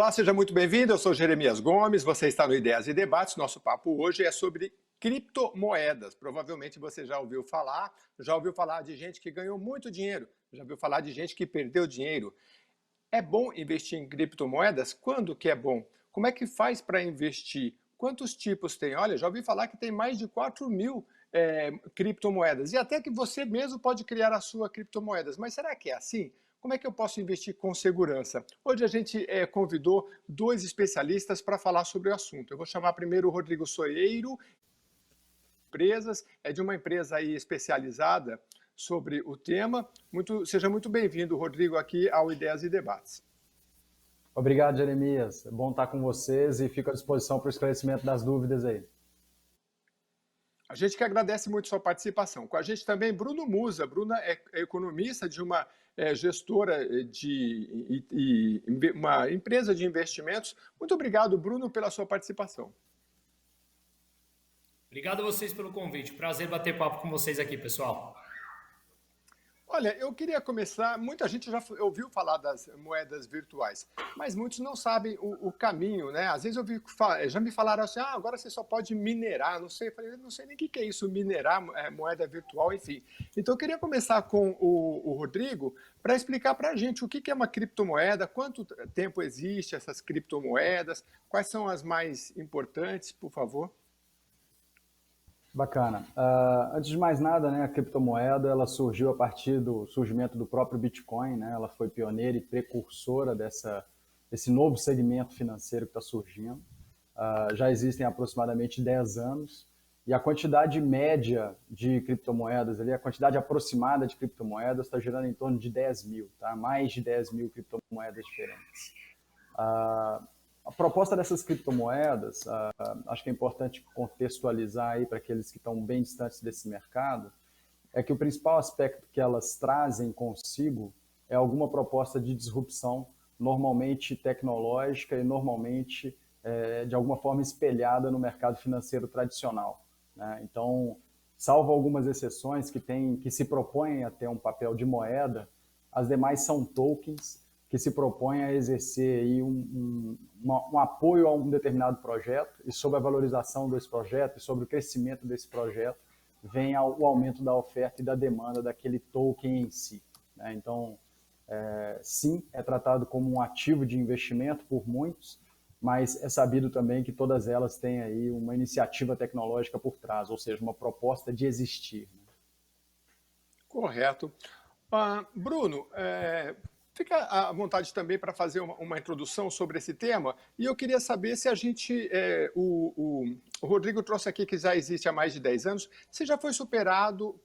Olá, seja muito bem-vindo. Eu sou Jeremias Gomes, você está no Ideias e Debates. Nosso papo hoje é sobre criptomoedas. Provavelmente você já ouviu falar de gente que ganhou muito dinheiro, já ouviu falar de gente que perdeu dinheiro. É bom investir em criptomoedas? Quando que é bom? Como é que faz para investir? Quantos tipos tem? Olha, já ouvi falar que tem mais de 4.000 criptomoedas. E até que você mesmo pode criar a sua criptomoedas. Mas será que é assim? Como é que eu posso investir com segurança? Hoje a gente convidou dois especialistas para falar sobre o assunto. Eu vou chamar primeiro o Rodrigo Soeiro, é de uma empresa aí especializada sobre o tema. Seja muito bem-vindo, Rodrigo, aqui ao Ideias e Debates. Obrigado, Jeremias. É bom estar com vocês e fico à disposição para o esclarecimento das dúvidas aí. A gente que agradece muito sua participação. Com a gente também Bruno Musa. Bruno é economista de uma gestora de uma empresa de investimentos. Muito obrigado, Bruno, pela sua participação. Obrigado a vocês pelo convite. Prazer bater papo com vocês aqui, pessoal. Olha, eu queria começar. Muita gente já ouviu falar das moedas virtuais, mas muitos não sabem o caminho, né? Às vezes já me falaram assim: agora você só pode minerar. Não sei, eu falei, não sei nem o que é isso, minerar moeda virtual, enfim. Então eu queria começar com o Rodrigo para explicar para a gente o que é uma criptomoeda, quanto tempo existe essas criptomoedas, quais são as mais importantes, por favor. Bacana. Antes de mais nada, né, a criptomoeda ela surgiu a partir do surgimento do próprio Bitcoin, né? Ela foi pioneira e precursora desse novo segmento financeiro que está surgindo. Já existem aproximadamente 10 anos e a quantidade média de criptomoedas, a quantidade aproximada de criptomoedas está girando em torno de 10 mil, tá? Mais de 10 mil criptomoedas diferentes. A proposta dessas criptomoedas, acho que é importante contextualizar aí para aqueles que estão bem distantes desse mercado, é que o principal aspecto que elas trazem consigo é alguma proposta de disrupção, normalmente tecnológica e normalmente de alguma forma espelhada no mercado financeiro tradicional, né? Então, salvo algumas exceções que se propõem a ter um papel de moeda, as demais são tokens que se propõem a exercer aí um apoio a um determinado projeto e sobre a valorização desse projeto e sobre o crescimento desse projeto vem o aumento da oferta e da demanda daquele token em si, né? Então, sim, é tratado como um ativo de investimento por muitos, mas é sabido também que todas elas têm aí uma iniciativa tecnológica por trás, ou seja, uma proposta de existir, né? Correto. Bruno, fica à vontade também para fazer uma introdução sobre esse tema. E eu queria saber se a gente, o Rodrigo trouxe aqui que já existe há mais de 10 anos, se já foi superado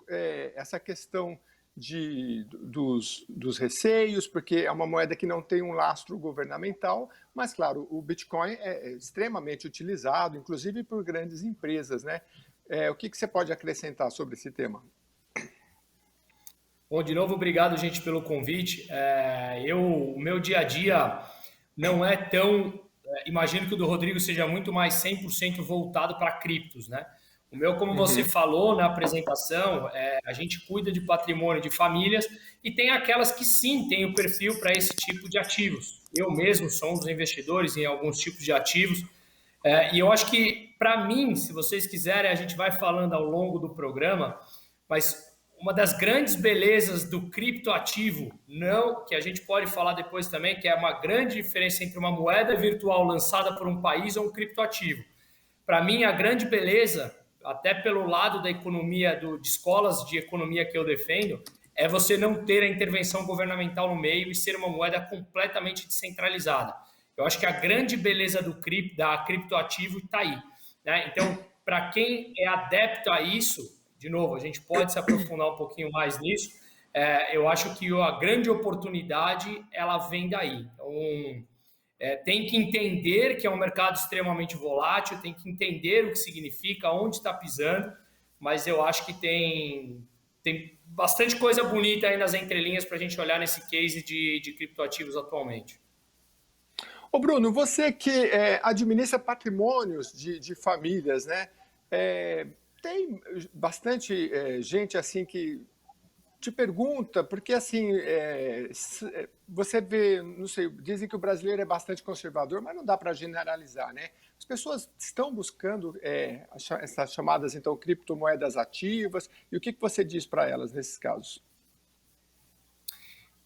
essa questão dos receios, porque é uma moeda que não tem um lastro governamental, mas, claro, o Bitcoin é extremamente utilizado, inclusive por grandes empresas, né? O que você pode acrescentar sobre esse tema? Bom, de novo, obrigado, gente, pelo convite. O meu dia a dia não é tão... imagino que o do Rodrigo seja muito mais 100% voltado para criptos, né? O meu, como você falou na apresentação, a gente cuida de patrimônio de famílias e tem aquelas que sim têm o perfil para esse tipo de ativos. Eu mesmo sou um dos investidores em alguns tipos de ativos. E eu acho que, para mim, se vocês quiserem, a gente vai falando ao longo do programa, mas uma das grandes belezas do criptoativo, não, que a gente pode falar depois também, que é uma grande diferença entre uma moeda virtual lançada por um país ou um criptoativo. Para mim, a grande beleza, até pelo lado da economia, de escolas de economia que eu defendo, é você não ter a intervenção governamental no meio e ser uma moeda completamente descentralizada. Eu acho que a grande beleza da criptoativo está aí, né? Então, para quem é adepto a isso, de novo, a gente pode se aprofundar um pouquinho mais nisso. Eu acho que a grande oportunidade ela vem daí. Então, tem que entender que é um mercado extremamente volátil, tem que entender o que significa, onde está pisando, mas eu acho que tem bastante coisa bonita aí nas entrelinhas para a gente olhar nesse case de criptoativos atualmente. Ô Bruno, você que administra patrimônios de famílias, né? Tem bastante gente assim que te pergunta, porque assim, você vê, não sei, dizem que o brasileiro é bastante conservador, mas não dá para generalizar, né? As pessoas estão buscando essas chamadas, então, criptomoedas ativas, e o que você diz para elas nesses casos?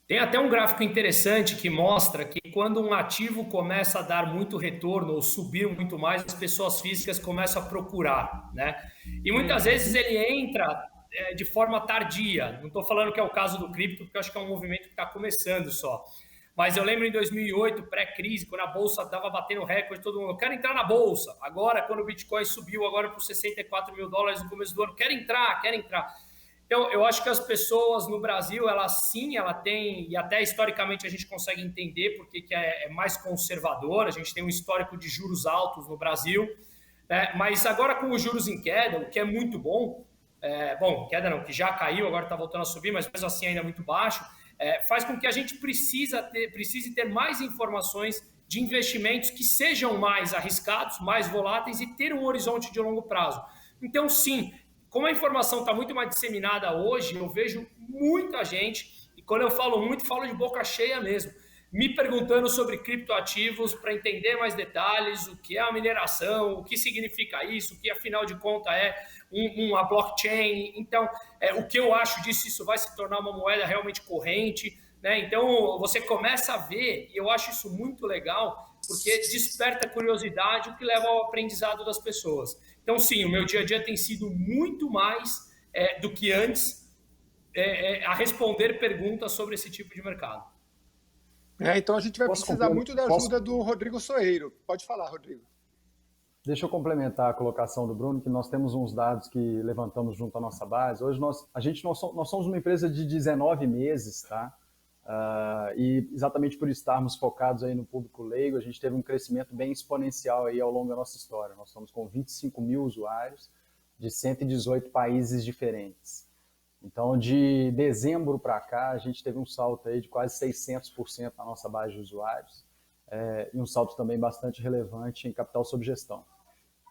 Tem até um gráfico interessante que mostra que quando um ativo começa a dar muito retorno ou subir muito mais, as pessoas físicas começam a procurar, né? E muitas vezes Uhum. ele entra de forma tardia. Não estou falando que é o caso do cripto, porque eu acho que é um movimento que está começando só. Mas eu lembro em 2008, pré-crise, quando a bolsa estava batendo recorde, todo mundo, eu quero entrar na bolsa. Agora, quando o Bitcoin subiu agora para os 64 mil dólares no começo do ano, quero entrar, quero entrar. Então, eu acho que as pessoas no Brasil, elas sim, ela tem, e até historicamente a gente consegue entender porque que é mais conservador, a gente tem um histórico de juros altos no Brasil, né? Mas agora com os juros em queda, o que é muito bom, bom, queda não, que já caiu, agora está voltando a subir, mas mesmo assim ainda é muito baixo, faz com que a gente precise ter mais informações de investimentos que sejam mais arriscados, mais voláteis e ter um horizonte de longo prazo. Então, sim, como a informação está muito mais disseminada hoje, eu vejo muita gente, e quando eu falo muito, falo de boca cheia mesmo, me perguntando sobre criptoativos para entender mais detalhes, o que é a mineração, o que significa isso, o que afinal de contas é uma blockchain. Então, o que eu acho disso, isso vai se tornar uma moeda realmente corrente, né? Então, você começa a ver, e eu acho isso muito legal, porque desperta curiosidade, o que leva ao aprendizado das pessoas. Então, sim, o meu dia a dia tem sido muito mais do que antes a responder perguntas sobre esse tipo de mercado. Então a gente vai Posso precisar complementar? muito da ajuda do Rodrigo Soeiro. Pode falar, Rodrigo. Deixa eu complementar a colocação do Bruno, que nós temos uns dados que levantamos junto à nossa base. Hoje nós somos uma empresa de 19 meses, tá? E exatamente por estarmos focados aí no público leigo, a gente teve um crescimento bem exponencial aí ao longo da nossa história. Nós estamos com 25 mil usuários de 118 países diferentes. Então, de dezembro para cá, a gente teve um salto aí de quase 600% na nossa base de usuários, e um salto também bastante relevante em capital sob gestão.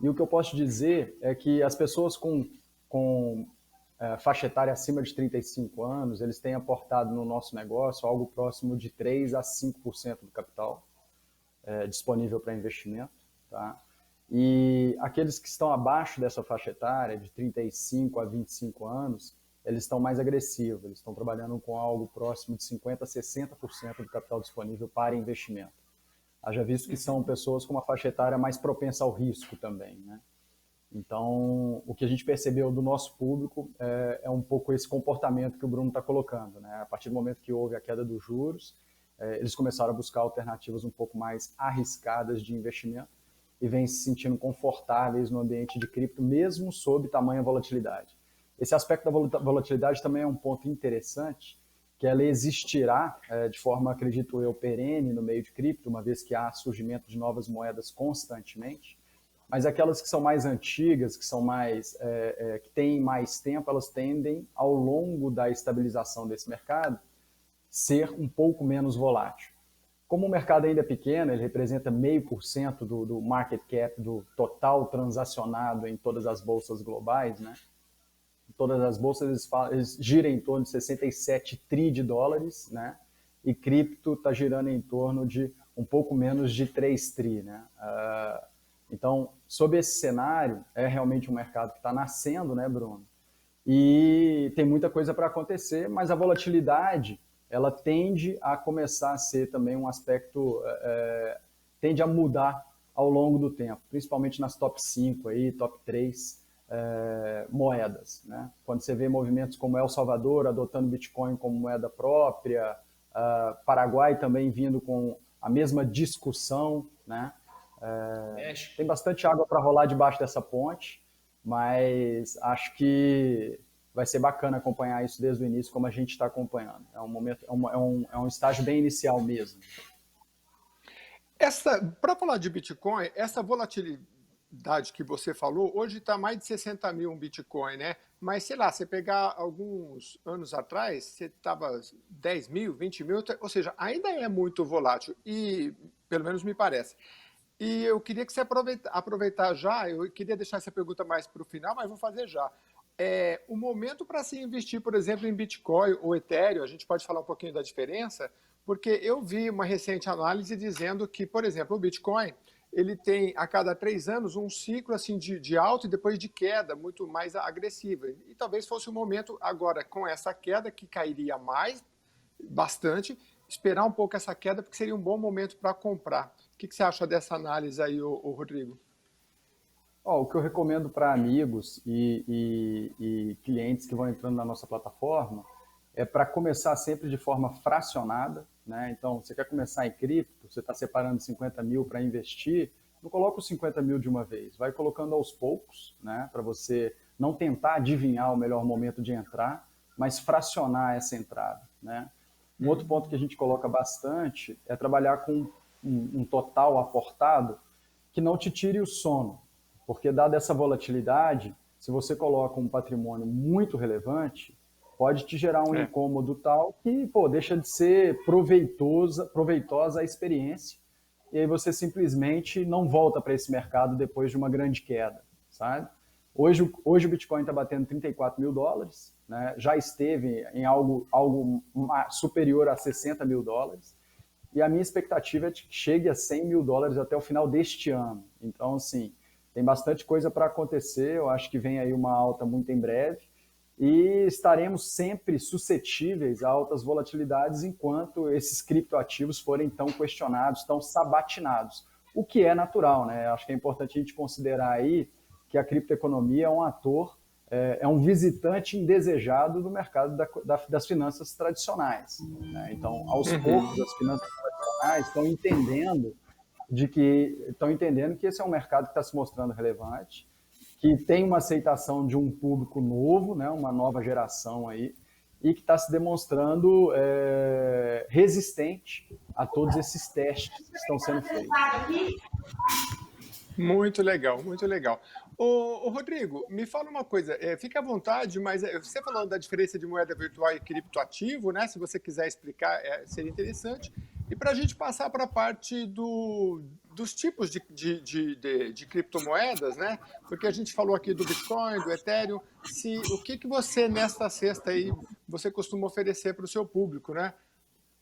E o que eu posso dizer é que as pessoas com faixa etária acima de 35 anos, eles têm aportado no nosso negócio algo próximo de 3 a 5% do capital disponível para investimento, tá? E aqueles que estão abaixo dessa faixa etária, de 35 a 25 anos, eles estão mais agressivos, eles estão trabalhando com algo próximo de 50 a 60% do capital disponível para investimento. Haja visto que são pessoas com uma faixa etária mais propensa ao risco também, né? Então, o que a gente percebeu do nosso público é um pouco esse comportamento que o Bruno está colocando, né? A partir do momento que houve a queda dos juros, eles começaram a buscar alternativas um pouco mais arriscadas de investimento e vêm se sentindo confortáveis no ambiente de cripto, mesmo sob tamanha volatilidade. Esse aspecto da volatilidade também é um ponto interessante, que ela existirá de forma, acredito eu, perene no meio de cripto, uma vez que há surgimento de novas moedas constantemente, mas aquelas que são mais antigas, que são mais que têm mais tempo, elas tendem, ao longo da estabilização desse mercado, ser um pouco menos volátil. Como o mercado ainda é pequeno, ele representa 0,5% do market cap, do total transacionado em todas as bolsas globais, né? Todas as bolsas eles giram em torno de 67 tri de dólares, né? E cripto está girando em torno de um pouco menos de 3 tri, né? Então, sob esse cenário, é realmente um mercado que está nascendo, né, Bruno? E tem muita coisa para acontecer, mas a volatilidade, ela tende a começar a ser também um aspecto, tende a mudar ao longo do tempo, principalmente nas top 5, aí, top 3 moedas, né? Quando você vê movimentos como El Salvador adotando Bitcoin como moeda própria, Paraguai também vindo com a mesma discussão, né? Tem bastante água para rolar debaixo dessa ponte, mas acho que vai ser bacana acompanhar isso desde o início, como a gente está acompanhando. É um momento, é um estágio bem inicial mesmo. Para falar de Bitcoin, essa volatilidade que você falou, hoje está mais de 60 mil um Bitcoin, né? Mas, sei lá, você pegar alguns anos atrás, você estava 10 mil, 20 mil, ou seja, ainda é muito volátil, e pelo menos me parece. E eu queria que você aproveitar já, eu queria deixar essa pergunta mais para o final, mas vou fazer já. o momento para se investir, por exemplo, em Bitcoin ou Ethereum, a gente pode falar um pouquinho da diferença, porque eu vi uma recente análise dizendo que, por exemplo, o Bitcoin, ele tem a cada 3 anos um ciclo assim de alta e depois de queda muito mais agressiva. E talvez fosse o momento agora, com essa queda, que cairia mais, bastante, esperar um pouco essa queda, porque seria um bom momento para comprar. O que você acha dessa análise aí, Rodrigo? Ó, o que eu recomendo para amigos e clientes que vão entrando na nossa plataforma é para começar sempre de forma fracionada, né? Então, você quer começar em cripto, você está separando 50 mil para investir, não coloca os 50 mil de uma vez, vai colocando aos poucos, né? Para você não tentar adivinhar o melhor momento de entrar, mas fracionar essa entrada, né? Um outro ponto que a gente coloca bastante é trabalhar com um total aportado que não te tire o sono, porque dada essa volatilidade, se você coloca um patrimônio muito relevante, pode te gerar um incômodo tal que, pô, deixa de ser proveitosa a experiência, e aí você simplesmente não volta para esse mercado depois de uma grande queda, sabe? Hoje o Bitcoin está batendo 34 mil dólares, né? Já esteve em algo superior a 60 mil dólares, e a minha expectativa é de que chegue a 100 mil dólares até o final deste ano. Então, assim, tem bastante coisa para acontecer, eu acho que vem aí uma alta muito em breve, e estaremos sempre suscetíveis a altas volatilidades enquanto esses criptoativos forem tão questionados, tão sabatinados, o que é natural, né? Acho que é importante a gente considerar aí que a criptoeconomia é um ator, é um visitante indesejado do mercado das finanças tradicionais, né? Então, aos poucos, as finanças tradicionais estão entendendo que esse é um mercado que está se mostrando relevante, que tem uma aceitação de um público novo, né, uma nova geração aí, e que está se demonstrando resistente a todos esses testes que estão sendo feitos. Muito legal, muito legal. Rodrigo, me fala uma coisa, fica à vontade, mas você falando da diferença de moeda virtual e criptoativo, né? Se você quiser explicar, seria interessante. E para a gente passar para a parte dos tipos de criptomoedas, né? Porque a gente falou aqui do Bitcoin, do Ethereum. O que você, nesta sexta aí, você costuma oferecer para o seu público, né?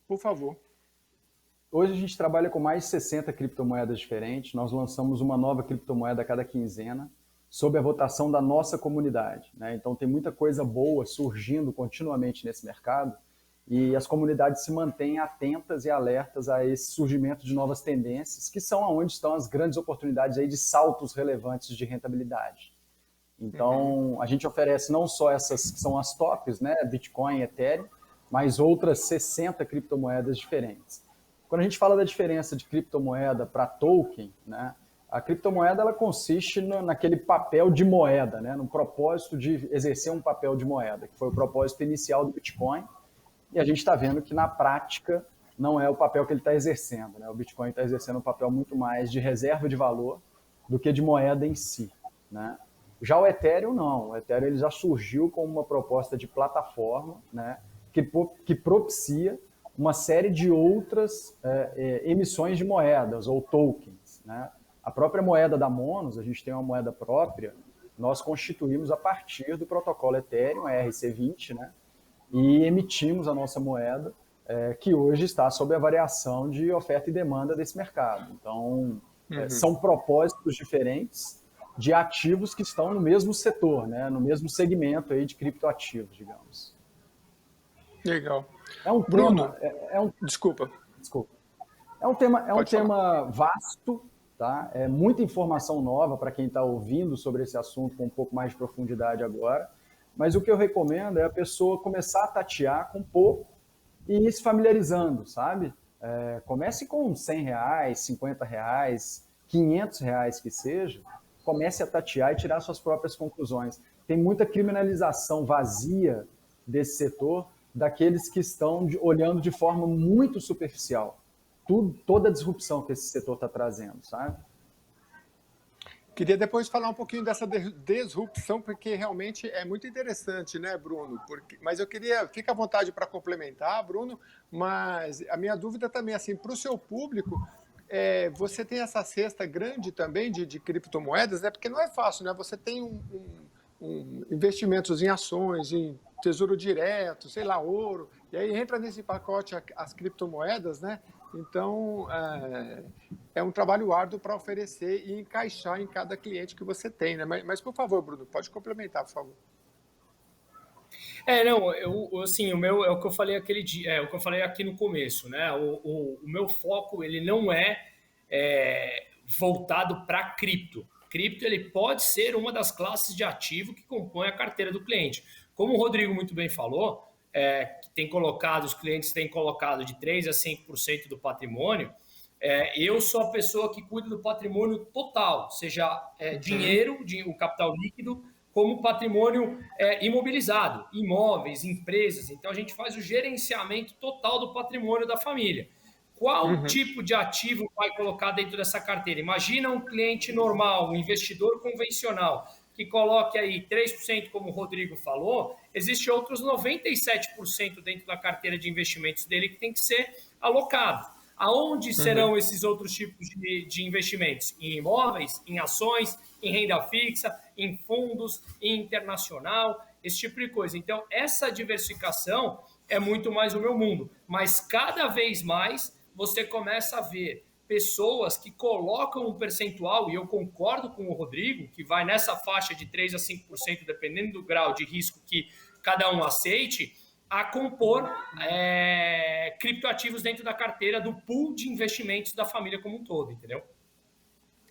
Por favor. Hoje a gente trabalha com mais de 60 criptomoedas diferentes. Nós lançamos uma nova criptomoeda a cada quinzena, sob a votação da nossa comunidade, né? Então tem muita coisa boa surgindo continuamente nesse mercado e as comunidades se mantêm atentas e alertas a esse surgimento de novas tendências, que são onde estão as grandes oportunidades aí de saltos relevantes de rentabilidade. Então, a gente oferece não só essas que são as tops, né, Bitcoin, Ethereum, mas outras 60 criptomoedas diferentes. Quando a gente fala da diferença de criptomoeda para token, né, a criptomoeda ela consiste naquele papel de moeda, né, no propósito de exercer um papel de moeda, que foi o propósito inicial do Bitcoin, e a gente está vendo que na prática não é o papel que ele está exercendo, né? O Bitcoin está exercendo um papel muito mais de reserva de valor do que de moeda em si, né? Já o Ethereum não, o Ethereum ele já surgiu como uma proposta de plataforma, né, que propicia uma série de outras emissões de moedas ou tokens, né? A própria moeda da Monos, a gente tem uma moeda própria, nós constituímos a partir do protocolo Ethereum, a ERC20, né? E emitimos a nossa moeda, que hoje está sob a variação de oferta e demanda desse mercado. Então, são propósitos diferentes de ativos que estão no mesmo setor, né? No mesmo segmento aí de criptoativos, digamos. Legal. Bruno, desculpa. É um tema vasto, tá? É muita informação nova para quem está ouvindo sobre esse assunto com um pouco mais de profundidade agora. Mas o que eu recomendo é a pessoa começar a tatear com pouco e ir se familiarizando, sabe? Comece com R$100, R$50, R$500 que seja, comece a tatear e tirar suas próprias conclusões. Tem muita criminalização vazia desse setor, daqueles que estão olhando de forma muito superficial. Toda a disrupção que esse setor está trazendo, sabe? Queria depois falar um pouquinho dessa disrupção, porque realmente é muito interessante, né, Bruno? Mas eu queria, fica à vontade para complementar, Bruno, mas a minha dúvida também, assim, para o seu público, você tem essa cesta grande também de criptomoedas, né? Porque não é fácil, né? Você tem investimentos em ações, em tesouro direto, sei lá, ouro, e aí entra nesse pacote as criptomoedas, né? Então, é um trabalho árduo para oferecer e encaixar em cada cliente que você tem, né? Mas, por favor, Bruno, pode complementar, por favor. Não, assim, o meu é o que eu falei aquele dia, o que eu falei aqui no começo, né? O meu foco, ele não voltado para cripto. Cripto, ele pode ser uma das classes de ativo que compõe a carteira do cliente. Como o Rodrigo muito bem falou, que tem colocado, os clientes têm colocado de 3 a 5% do patrimônio, eu sou a pessoa que cuida do patrimônio total, seja dinheiro, o capital líquido, como patrimônio imobilizado, imóveis, empresas. Então, a gente faz o gerenciamento total do patrimônio da família. Qual tipo de ativo vai colocar dentro dessa carteira? Imagina um cliente normal, um investidor convencional, que coloque aí 3%, como o Rodrigo falou, existe outros 97% dentro da carteira de investimentos dele que tem que ser alocado. Aonde serão esses outros tipos de investimentos? Em imóveis, em ações, em renda fixa, em fundos, em internacional, esse tipo de coisa. Então, essa diversificação é muito mais o meu mundo. Mas cada vez mais você começa a ver pessoas que colocam um percentual, e eu concordo com o Rodrigo, que vai nessa faixa de 3 a 5%, dependendo do grau de risco que cada um aceite, a compor criptoativos dentro da carteira do pool de investimentos da família como um todo, entendeu?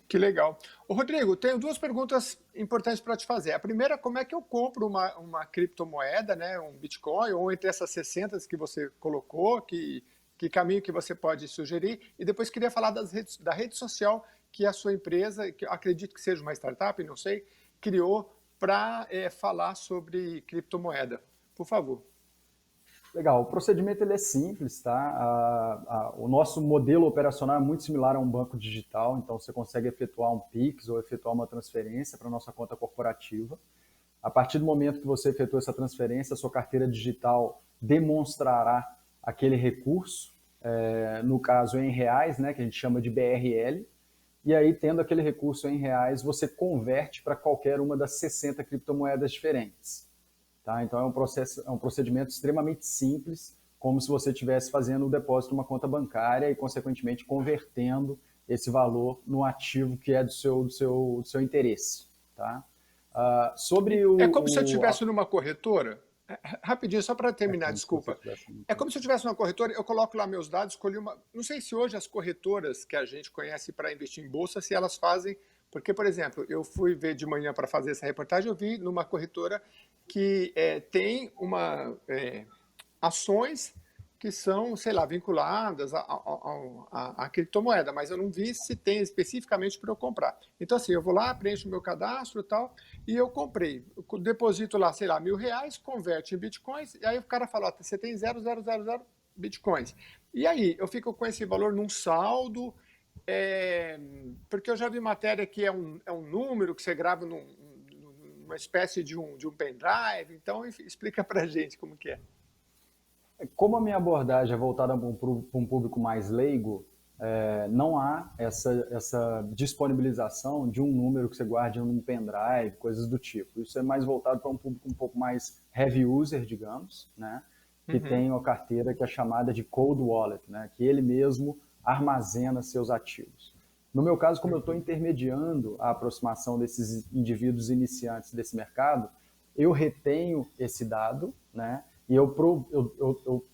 Que legal. Ô, Rodrigo, tenho duas perguntas importantes para te fazer. A primeira, como é que eu compro uma criptomoeda, né, um Bitcoin, ou entre essas 60 que você colocou, que caminho que você pode sugerir? E depois queria falar da rede social que a sua empresa, que eu acredito que seja uma startup, não sei, criou para falar sobre criptomoeda. Por favor. Legal, o procedimento ele é simples, tá? O nosso modelo operacional é muito similar a um banco digital, então você consegue efetuar um Pix ou efetuar uma transferência para a nossa conta corporativa. A partir do momento que você efetua essa transferência, a sua carteira digital demonstrará aquele recurso, no caso em reais, né, que a gente chama de BRL, e aí tendo aquele recurso em reais, você converte para qualquer uma das 60 criptomoedas diferentes. Tá? Então é um procedimento extremamente simples, como se você estivesse fazendo o depósito numa conta bancária e, consequentemente, convertendo esse valor no ativo que é do seu interesse. Tá? É como se eu estivesse numa corretora? Rapidinho, só para terminar, desculpa. É como se eu estivesse numa corretora, eu coloco lá meus dados, escolhi uma... Não sei se hoje as corretoras que a gente conhece para investir em bolsa, se elas fazem... Porque, por exemplo, eu fui ver de manhã para fazer essa reportagem, eu vi numa corretora que tem ações que são, sei lá, vinculadas à criptomoeda, mas eu não vi se tem especificamente para eu comprar. Então, assim, eu vou lá, preencho o meu cadastro e tal, e eu comprei. Eu deposito lá, sei lá, R$1.000, converte em bitcoins, e aí o cara fala, ó, você tem 0,000 bitcoins. E aí, eu fico com esse valor num saldo, porque eu já vi matéria que é um número que você grava numa espécie de um pendrive. Então, explica para a gente como que é. Como a minha abordagem é voltada para um público mais leigo, não há essa disponibilização de um número que você guarde num pendrive, coisas do tipo. Isso é mais voltado para um público um pouco mais heavy user, digamos, né? Que tem uma carteira que é chamada de cold wallet, né? Que ele mesmo armazena seus ativos. No meu caso, como eu estou intermediando a aproximação desses indivíduos iniciantes desse mercado, eu retenho esse dado, né? E eu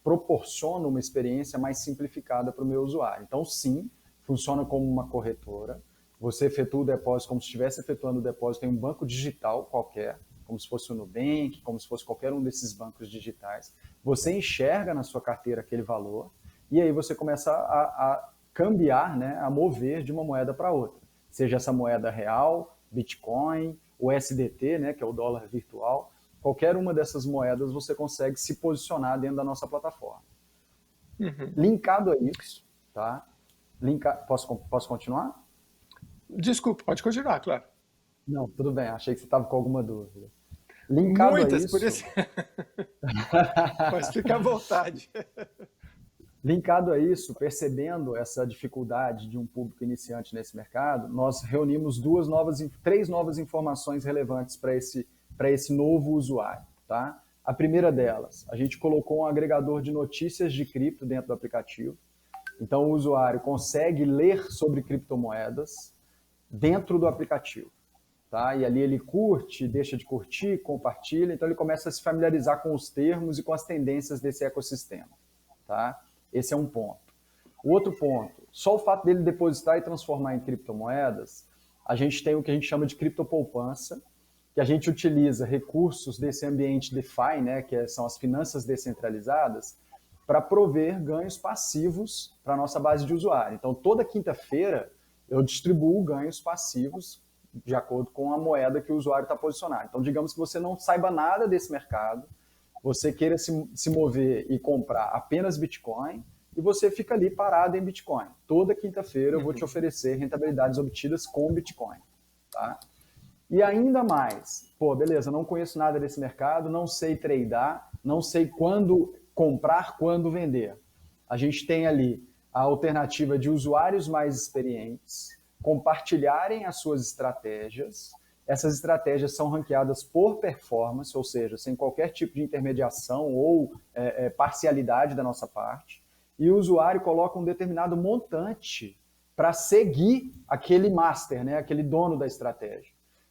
proporciono uma experiência mais simplificada para o meu usuário. Então, sim, funciona como uma corretora. Você efetua o depósito como se estivesse efetuando o depósito em um banco digital qualquer, como se fosse o Nubank, como se fosse qualquer um desses bancos digitais. Você enxerga na sua carteira aquele valor e aí você começa a cambiar, né, a mover de uma moeda para outra. Seja essa moeda real, Bitcoin, o SDT, né, que é o dólar virtual. Qualquer uma dessas moedas você consegue se posicionar dentro da nossa plataforma. Linkado a isso, tá? Posso continuar? Desculpa, pode continuar, claro. Não, tudo bem, achei que você estava com alguma dúvida. Linkado Muitas, a isso... por isso... Mas fica à vontade. Linkado a isso, percebendo essa dificuldade de um público iniciante nesse mercado, nós reunimos três novas informações relevantes para para esse novo usuário, tá? A primeira delas, a gente colocou um agregador de notícias de cripto dentro do aplicativo. Então, o usuário consegue ler sobre criptomoedas dentro do aplicativo. Tá? E ali ele curte, deixa de curtir, compartilha, então ele começa a se familiarizar com os termos e com as tendências desse ecossistema. Tá? Esse é um ponto. O outro ponto, só o fato dele depositar e transformar em criptomoedas, a gente tem o que a gente chama de criptopoupança, que a gente utiliza recursos desse ambiente DeFi, né, que são as finanças descentralizadas, para prover ganhos passivos para a nossa base de usuário. Então, toda quinta-feira, eu distribuo ganhos passivos de acordo com a moeda que o usuário está posicionado. Então, digamos que você não saiba nada desse mercado, você queira se mover e comprar apenas Bitcoin, e você fica ali parado em Bitcoin. Toda quinta-feira eu vou te oferecer rentabilidades obtidas com Bitcoin. Tá? E ainda mais, pô, beleza, não conheço nada desse mercado, não sei tradear, não sei quando comprar, quando vender. A gente tem ali a alternativa de usuários mais experientes compartilharem as suas estratégias. Essas estratégias são ranqueadas por performance, ou seja, sem qualquer tipo de intermediação ou parcialidade da nossa parte. E o usuário coloca um determinado montante para seguir aquele master, né, aquele dono da estratégia.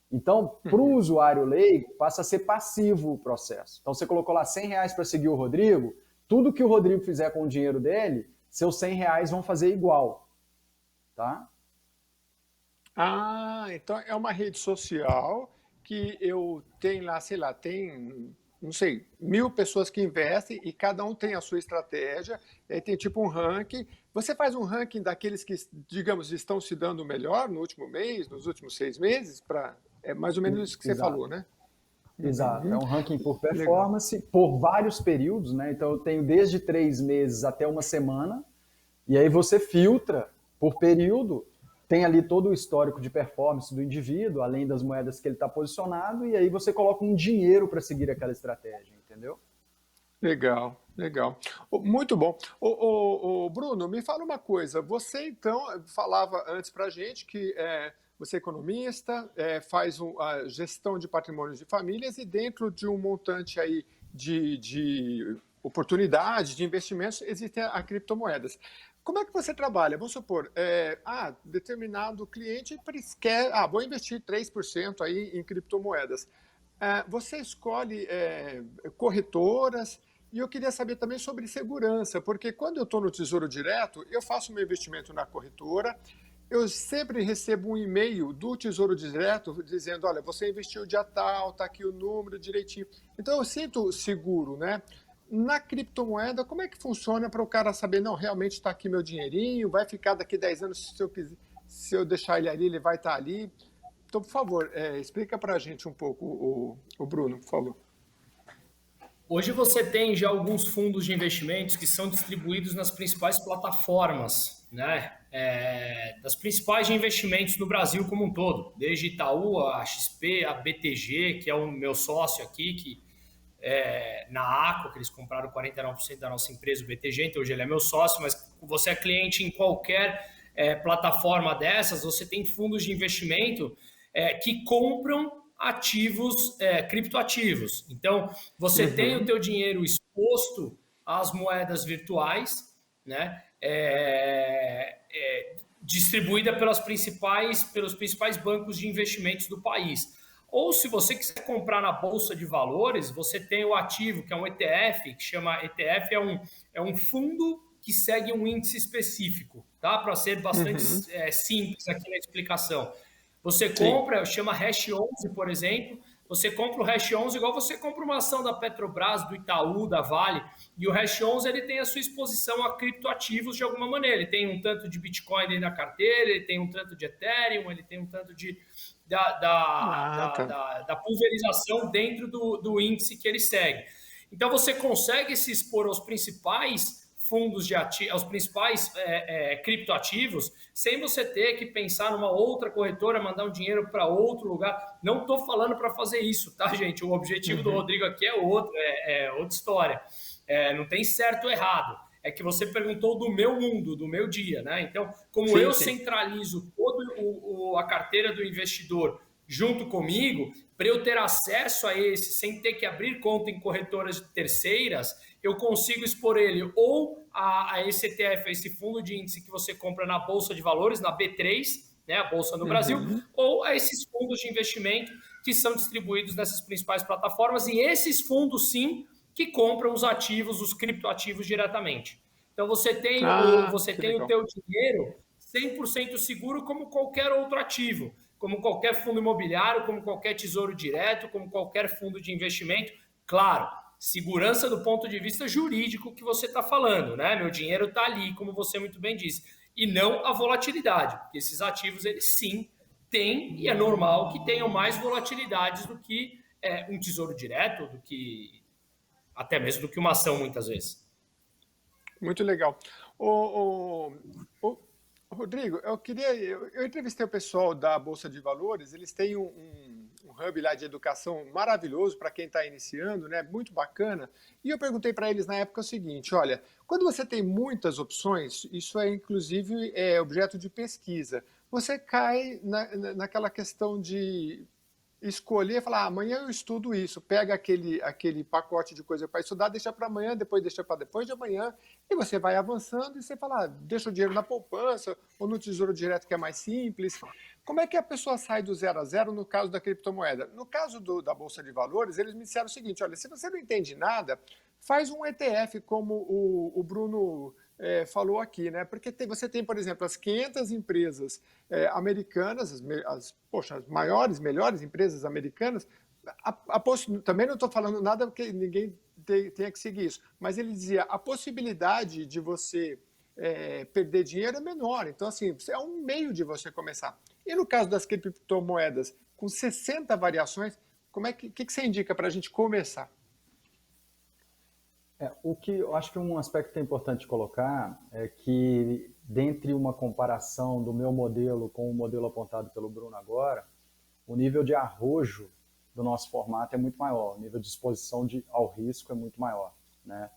Então, para o usuário leigo, passa a ser passivo o processo. Então, você colocou lá R$100 para seguir o Rodrigo, tudo que o Rodrigo fizer com o dinheiro dele, seus R$100 vão fazer igual. Tá? Ah, então é uma rede social que eu tenho lá, sei lá, tem, não sei, 1.000 pessoas que investem e cada um tem a sua estratégia, e aí tem tipo um ranking. Você faz um ranking daqueles que, digamos, estão se dando melhor no último mês, nos últimos 6 meses? É mais ou menos isso que você falou, né? Exato, é um ranking por Legal. performance, por vários períodos, né? Então eu tenho desde 3 meses até uma semana, e aí você filtra por período, tem ali todo o histórico de performance do indivíduo, além das moedas que ele está posicionado, e aí você coloca um dinheiro para seguir aquela estratégia, entendeu? Legal, legal. Muito bom. Bruno, me fala uma coisa. Você, então, falava antes para a gente que você é economista, faz a gestão de patrimônios de famílias e dentro de um montante aí de oportunidades, de investimentos, existem as criptomoedas. Como é que você trabalha? Vamos supor, determinado cliente quer, vou investir 3% aí em criptomoedas. Você escolhe corretoras, e eu queria saber também sobre segurança, porque quando eu estou no Tesouro Direto, eu faço meu investimento na corretora, eu sempre recebo um e-mail do Tesouro Direto dizendo, olha, você investiu dia tal, está aqui o número direitinho. Então eu sinto seguro, né? Na criptomoeda, como é que funciona para o cara saber, não, realmente está aqui meu dinheirinho, vai ficar daqui 10 anos, se eu deixar ele ali, ele vai estar ali. Então, por favor, explica para a gente um pouco, o Bruno, por favor. Hoje você tem já alguns fundos de investimentos que são distribuídos nas principais plataformas, né? Das principais de investimentos no Brasil como um todo, desde Itaú, a XP, a BTG, que é o meu sócio aqui, que na Aqua, que eles compraram 49% da nossa empresa, o BTG, então hoje ele é meu sócio, mas você é cliente em qualquer plataforma dessas, você tem fundos de investimento que compram ativos, criptoativos. Então, você tem o teu dinheiro exposto às moedas virtuais, né? Distribuída pelos principais bancos de investimentos do país. Ou se você quiser comprar na Bolsa de Valores, você tem o ativo, que é um ETF, que chama ETF, é um fundo que segue um índice específico, tá? Para ser bastante simples aqui na explicação. Você compra, chama Hash 11, por exemplo, você compra o Hash 11 igual você compra uma ação da Petrobras, do Itaú, da Vale, e o Hash 11 ele tem a sua exposição a criptoativos de alguma maneira. Ele tem um tanto de Bitcoin dentro da carteira, ele tem um tanto de Ethereum, ele tem um tanto da pulverização dentro do índice que ele segue. Então você consegue se expor aos principais fundos de aos principais criptoativos, sem você ter que pensar numa outra corretora, mandar um dinheiro para outro lugar. Não estou falando para fazer isso, tá, gente? O objetivo do Rodrigo aqui é outro, outra história. Não tem certo ou errado. É que você perguntou do meu mundo, do meu dia, né? Então, como eu centralizo toda a carteira do investidor junto comigo, para eu ter acesso a esse, sem ter que abrir conta em corretoras terceiras, eu consigo expor ele ou a esse ETF, a esse fundo de índice que você compra na Bolsa de Valores, na B3, né, a Bolsa no Brasil, ou a esses fundos de investimento que são distribuídos nessas principais plataformas, e esses fundos, sim, que compram os ativos, os criptoativos diretamente. Então, você tem Que o legal. teu dinheiro 100% seguro como qualquer outro ativo, como qualquer fundo imobiliário, como qualquer tesouro direto, como qualquer fundo de investimento. Claro, segurança do ponto de vista jurídico que você está falando, né? Meu dinheiro está ali, como você muito bem disse, e não a volatilidade, porque esses ativos, eles sim têm, e é normal que tenham mais volatilidades do que um tesouro direto, do que até mesmo do que uma ação, muitas vezes. Muito legal. O Rodrigo, eu entrevistei o pessoal da Bolsa de Valores, eles têm um hub lá de educação maravilhoso para quem está iniciando, né? Muito bacana. E eu perguntei para eles na época o seguinte: olha, quando você tem muitas opções, isso é inclusive objeto de pesquisa, você cai naquela questão de escolher, falar, amanhã eu estudo isso, pega aquele pacote de coisa para estudar, deixa para amanhã, depois deixa para depois de amanhã, e você vai avançando e você fala, deixa o dinheiro na poupança ou no tesouro direto que é mais simples. Como é que a pessoa sai do 0 a 0 no caso da criptomoeda? No caso da Bolsa de Valores, eles me disseram o seguinte, olha, se você não entende nada, faz um ETF, como o Bruno falou aqui, né? Porque você tem, por exemplo, as 500 empresas americanas, as maiores, melhores empresas americanas, também não estou falando nada porque ninguém tenha que seguir isso, mas ele dizia, a possibilidade de você perder dinheiro é menor, então assim, é um meio de você começar. E no caso das criptomoedas, com 60 variações, que você indica para a gente começar? O que eu acho que um aspecto que é importante colocar é que, dentre uma comparação do meu modelo com o modelo apontado pelo Bruno agora, o nível de arrojo do nosso formato é muito maior, o nível de exposição ao risco é muito maior, né?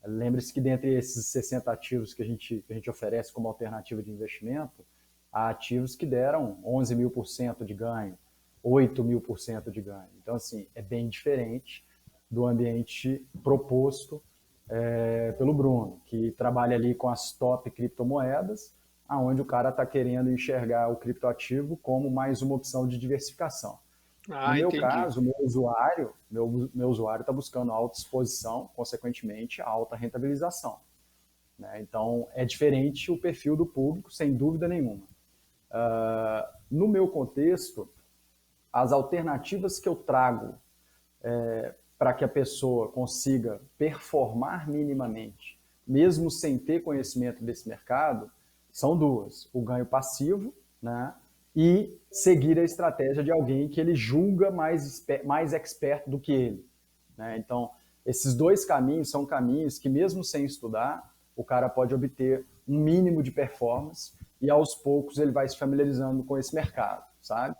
Lembre-se que dentre esses 60 ativos que a gente oferece como alternativa de investimento, há ativos que deram 11.000% de ganho, 8.000% de ganho. Então, assim, é bem diferente do ambiente proposto pelo Bruno, que trabalha ali com as top criptomoedas, aonde o cara está querendo enxergar o criptoativo como mais uma opção de diversificação. No meu Entendi. caso, meu usuário está buscando alta exposição, consequentemente, alta rentabilização, né? Então, é diferente o perfil do público, sem dúvida nenhuma. No meu contexto, as alternativas que eu trago para que a pessoa consiga performar minimamente, mesmo sem ter conhecimento desse mercado, são duas: o ganho passivo, né, e seguir a estratégia de alguém que ele julga mais expert do que ele, né? Então, esses dois caminhos são caminhos que, mesmo sem estudar, o cara pode obter um mínimo de performance e, aos poucos, ele vai se familiarizando com esse mercado, sabe?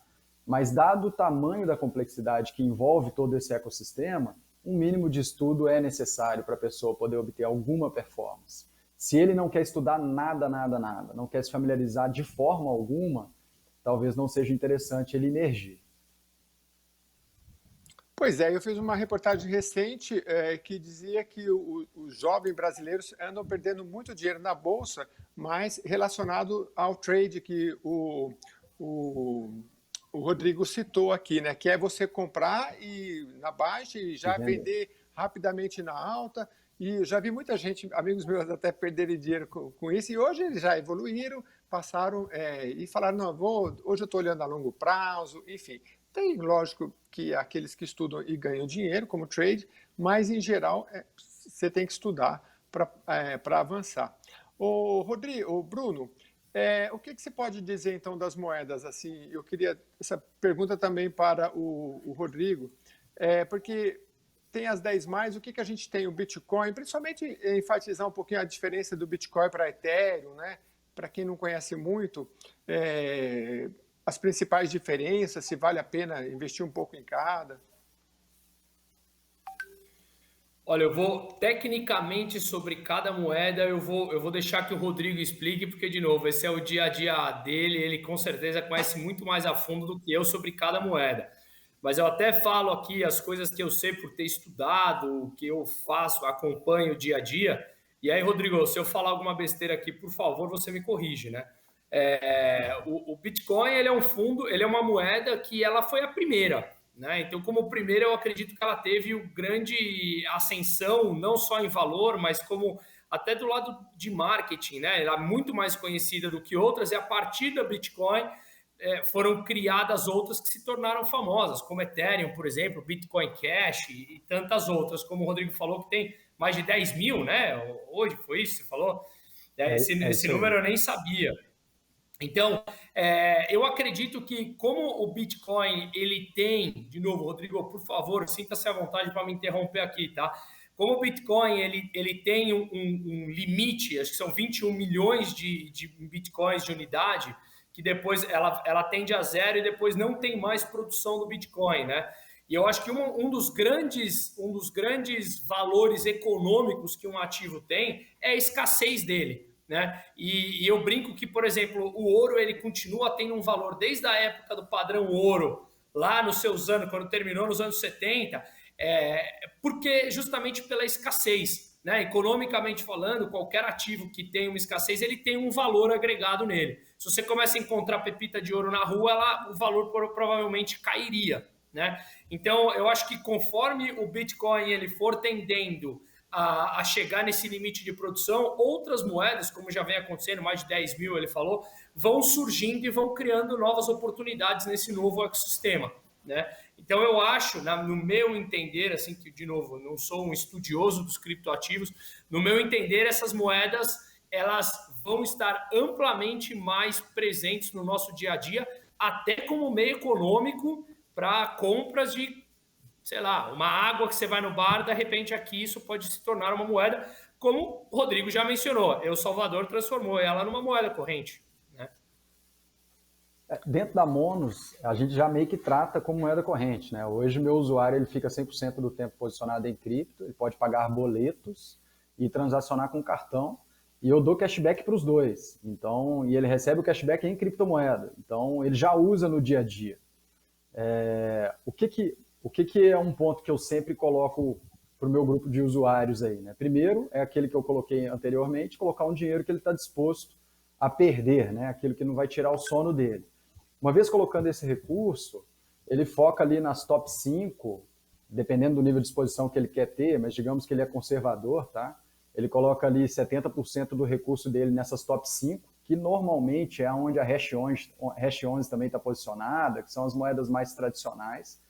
Mas, dado o tamanho da complexidade que envolve todo esse ecossistema, um mínimo de estudo é necessário para a pessoa poder obter alguma performance. Se ele não quer estudar nada, não quer se familiarizar de forma alguma, talvez não seja interessante ele emergir. Pois é, eu fiz uma reportagem recente que dizia que os jovens brasileiros andam perdendo muito dinheiro na Bolsa, mas relacionado ao trade que o Rodrigo citou aqui, né? Que é você comprar na baixa e já vender rapidamente na alta. E já vi muita gente, amigos meus, até perderem dinheiro com isso, e hoje eles já evoluíram, passaram e falaram, não, hoje eu estou olhando a longo prazo, enfim. Tem, lógico, que aqueles que estudam e ganham dinheiro, como trade, mas, em geral, você tem que estudar para avançar. O Bruno, o que você pode dizer, então, das moedas? Assim, eu queria essa pergunta também para o Rodrigo, porque tem as 10 mais, o que a gente tem? O Bitcoin, principalmente enfatizar um pouquinho a diferença do Bitcoin para Ethereum, né? Para quem não conhece muito, as principais diferenças, se vale a pena investir um pouco em cada. Olha, eu vou tecnicamente sobre cada moeda, eu vou deixar que o Rodrigo explique, porque, de novo, esse é o dia a dia dele, ele com certeza conhece muito mais a fundo do que eu sobre cada moeda. Mas eu até falo aqui as coisas que eu sei por ter estudado, o que eu faço, acompanho dia a dia. E aí, Rodrigo, se eu falar alguma besteira aqui, por favor, você me corrige, né? O Bitcoin, ele é um fundo, ele é uma moeda que ela foi a primeira, né? Então, como primeira, eu acredito que ela teve o grande ascensão, não só em valor, mas como até do lado de marketing, né? Ela é muito mais conhecida do que outras, e a partir da Bitcoin foram criadas outras que se tornaram famosas, como Ethereum, por exemplo, Bitcoin Cash e tantas outras, como o Rodrigo falou, que tem mais de 10 mil, né? Hoje foi isso que você falou? É Esse isso aí. número eu nem sabia. Então, eu acredito que como o Bitcoin, ele tem, de novo, Rodrigo, por favor, sinta-se à vontade para me interromper aqui, tá? Como o Bitcoin, ele tem um limite, acho que são 21 milhões de Bitcoins de unidade, que depois ela tende a zero e depois não tem mais produção do Bitcoin, né? E eu acho que um dos grandes valores econômicos que um ativo tem é a escassez dele, né? E eu brinco que, por exemplo, o ouro ele continua tendo um valor desde a época do padrão ouro, lá nos seus anos, quando terminou nos anos 70, porque justamente pela escassez, né? Economicamente falando, qualquer ativo que tem uma escassez, ele tem um valor agregado nele. Se você começa a encontrar pepita de ouro na rua, o valor provavelmente cairia, né? Então, eu acho que conforme o Bitcoin ele for tendendo a chegar nesse limite de produção, outras moedas, como já vem acontecendo, mais de 10 mil, ele falou, vão surgindo e vão criando novas oportunidades nesse novo ecossistema, né? Então, eu acho, no meu entender, assim, que, de novo, não sou um estudioso dos criptoativos, no meu entender, essas moedas, elas vão estar amplamente mais presentes no nosso dia a dia, até como meio econômico para compras de, sei lá, uma água que você vai no bar, de repente aqui isso pode se tornar uma moeda, como o Rodrigo já mencionou, El Salvador transformou ela numa moeda corrente, né? Dentro da Monos, a gente já meio que trata como moeda corrente, né? Hoje, meu usuário ele fica 100% do tempo posicionado em cripto, ele pode pagar boletos e transacionar com cartão, e eu dou cashback para os dois. Então, e ele recebe o cashback em criptomoeda. Então, ele já usa no dia a dia. O que é um ponto que eu sempre coloco para o meu grupo de usuários aí, né? Primeiro, é aquele que eu coloquei anteriormente, colocar um dinheiro que ele está disposto a perder, né? Aquilo que não vai tirar o sono dele. Uma vez colocando esse recurso, ele foca ali nas top 5, dependendo do nível de exposição que ele quer ter, mas digamos que ele é conservador, tá? Ele coloca ali 70% do recurso dele nessas top 5, que normalmente é onde a Hash11 também está posicionada, que são as moedas mais tradicionais.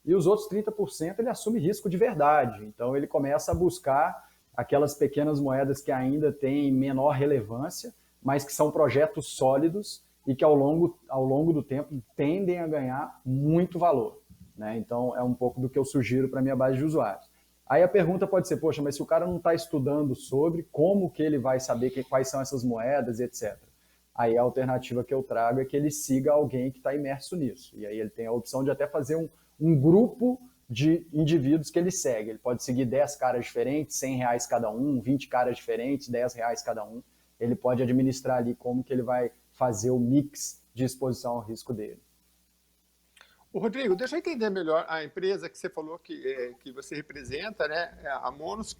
E os outros 30% ele assume risco de verdade. Então ele começa a buscar aquelas pequenas moedas que ainda têm menor relevância, mas que são projetos sólidos e que ao longo do tempo tendem a ganhar muito valor, né? Então é um pouco do que eu sugiro para a minha base de usuários. Aí a pergunta pode ser, poxa, mas se o cara não está estudando sobre, como que ele vai saber quais são essas moedas, etc. Aí a alternativa que eu trago é que ele siga alguém que está imerso nisso. E aí ele tem a opção de até fazer um grupo de indivíduos que ele segue. Ele pode seguir 10 caras diferentes, R$ 100 cada um, 20 caras diferentes, R$ 10 cada um. Ele pode administrar ali como que ele vai fazer o mix de exposição ao risco dele. O Rodrigo, deixa eu entender melhor a empresa que você falou que você representa, né? A Monos,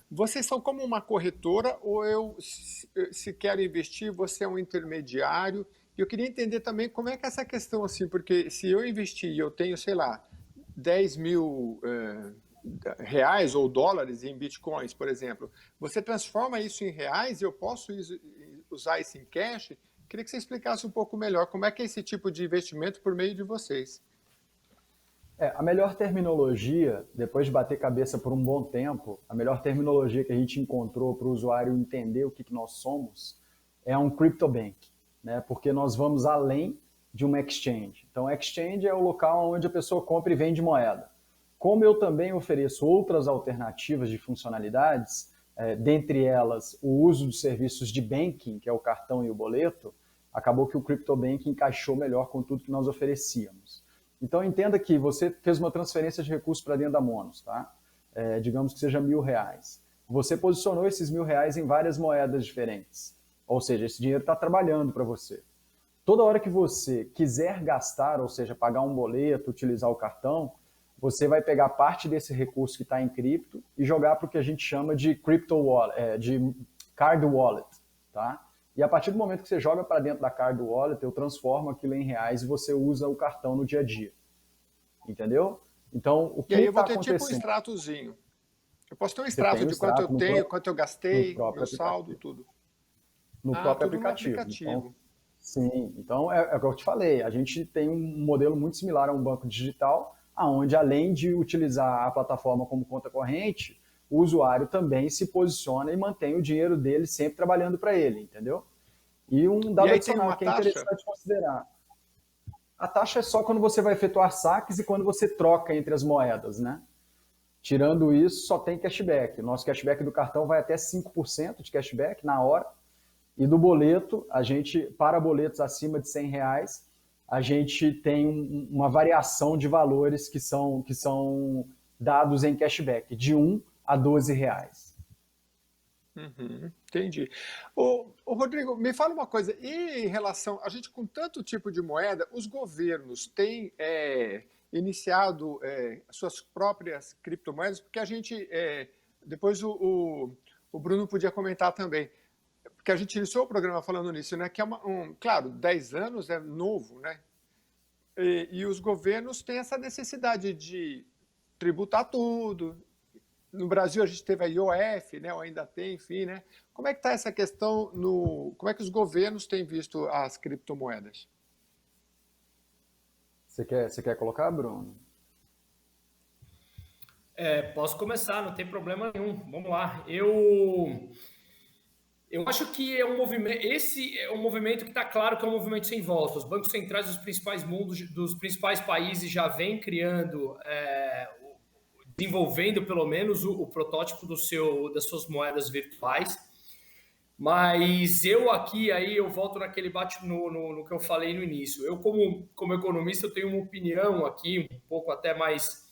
vocês são como uma corretora ou se quero investir, você é um intermediário? E eu queria entender também como é que é essa questão, assim, porque se eu investir e eu tenho, sei lá, 10 mil reais ou dólares em bitcoins, por exemplo, você transforma isso em reais e eu posso usar isso em cash? Queria que você explicasse um pouco melhor como é que é esse tipo de investimento por meio de vocês. A melhor terminologia, depois de bater cabeça por um bom tempo, a melhor terminologia que a gente encontrou para o usuário entender o que nós somos é um CryptoBank, né? Porque nós vamos além de uma exchange. Então, exchange é o local onde a pessoa compra e vende moeda. Como eu também ofereço outras alternativas de funcionalidades, dentre elas o uso de serviços de banking, que é o cartão e o boleto, acabou que o CryptoBank encaixou melhor com tudo que nós oferecíamos. Então entenda que você fez uma transferência de recursos para dentro da Monos, tá? digamos que seja R$ 1.000. Você posicionou esses R$ 1.000 em várias moedas diferentes. Ou seja, esse dinheiro está trabalhando para você. Toda hora que você quiser gastar, ou seja, pagar um boleto, utilizar o cartão, você vai pegar parte desse recurso que está em cripto e jogar para o que a gente chama de crypto wallet, de card wallet, tá? E a partir do momento que você joga para dentro da card wallet, eu transformo aquilo em reais e você usa o cartão no dia a dia. Entendeu? Então, o que E aí eu está vou ter tipo um acontecendo? extratozinho. Eu posso ter um Você tem extrato um de quanto eu extrato tenho, quanto eu no gastei, próprio meu saldo, aplicativo. tudo. No Ah, próprio tudo no aplicativo. Então, aplicativo. sim, então é o que eu te falei. A gente tem um modelo muito similar a um banco digital, onde além de utilizar a plataforma como conta corrente, o usuário também se posiciona e mantém o dinheiro dele sempre trabalhando para ele, entendeu? E um E dado aí tem adicional uma que é taxa? interessante considerar. A taxa é só quando você vai efetuar saques e quando você troca entre as moedas, né? Tirando isso, só tem cashback. Nosso cashback do cartão vai até 5% de cashback na hora. E do boleto, para boletos acima de R$ 100, a gente tem uma variação de valores que são dados em cashback, de R$ 1 a R$ 12. Uhum, entendi. Rodrigo, me fala uma coisa, e em relação, a gente com tanto tipo de moeda, os governos têm iniciado suas próprias criptomoedas, porque a gente, depois o Bruno podia comentar também, porque a gente iniciou o programa falando nisso, né, que é claro, 10 anos é novo, né, e os governos têm essa necessidade de tributar tudo. No Brasil a gente teve a IOF, né, ou ainda tem, enfim, né? Como é que está essa questão como é que os governos têm visto as criptomoedas? Você quer colocar, Bruno? Posso começar, não tem problema nenhum. Vamos lá. Eu acho que é um movimento. Esse é um movimento que está claro que é um movimento sem volta. Os bancos centrais dos principais países já vêm criando, desenvolvendo pelo menos o protótipo das suas moedas virtuais. Mas eu aqui, aí eu volto naquele no que eu falei no início. Eu, como economista, eu tenho uma opinião aqui, um pouco até mais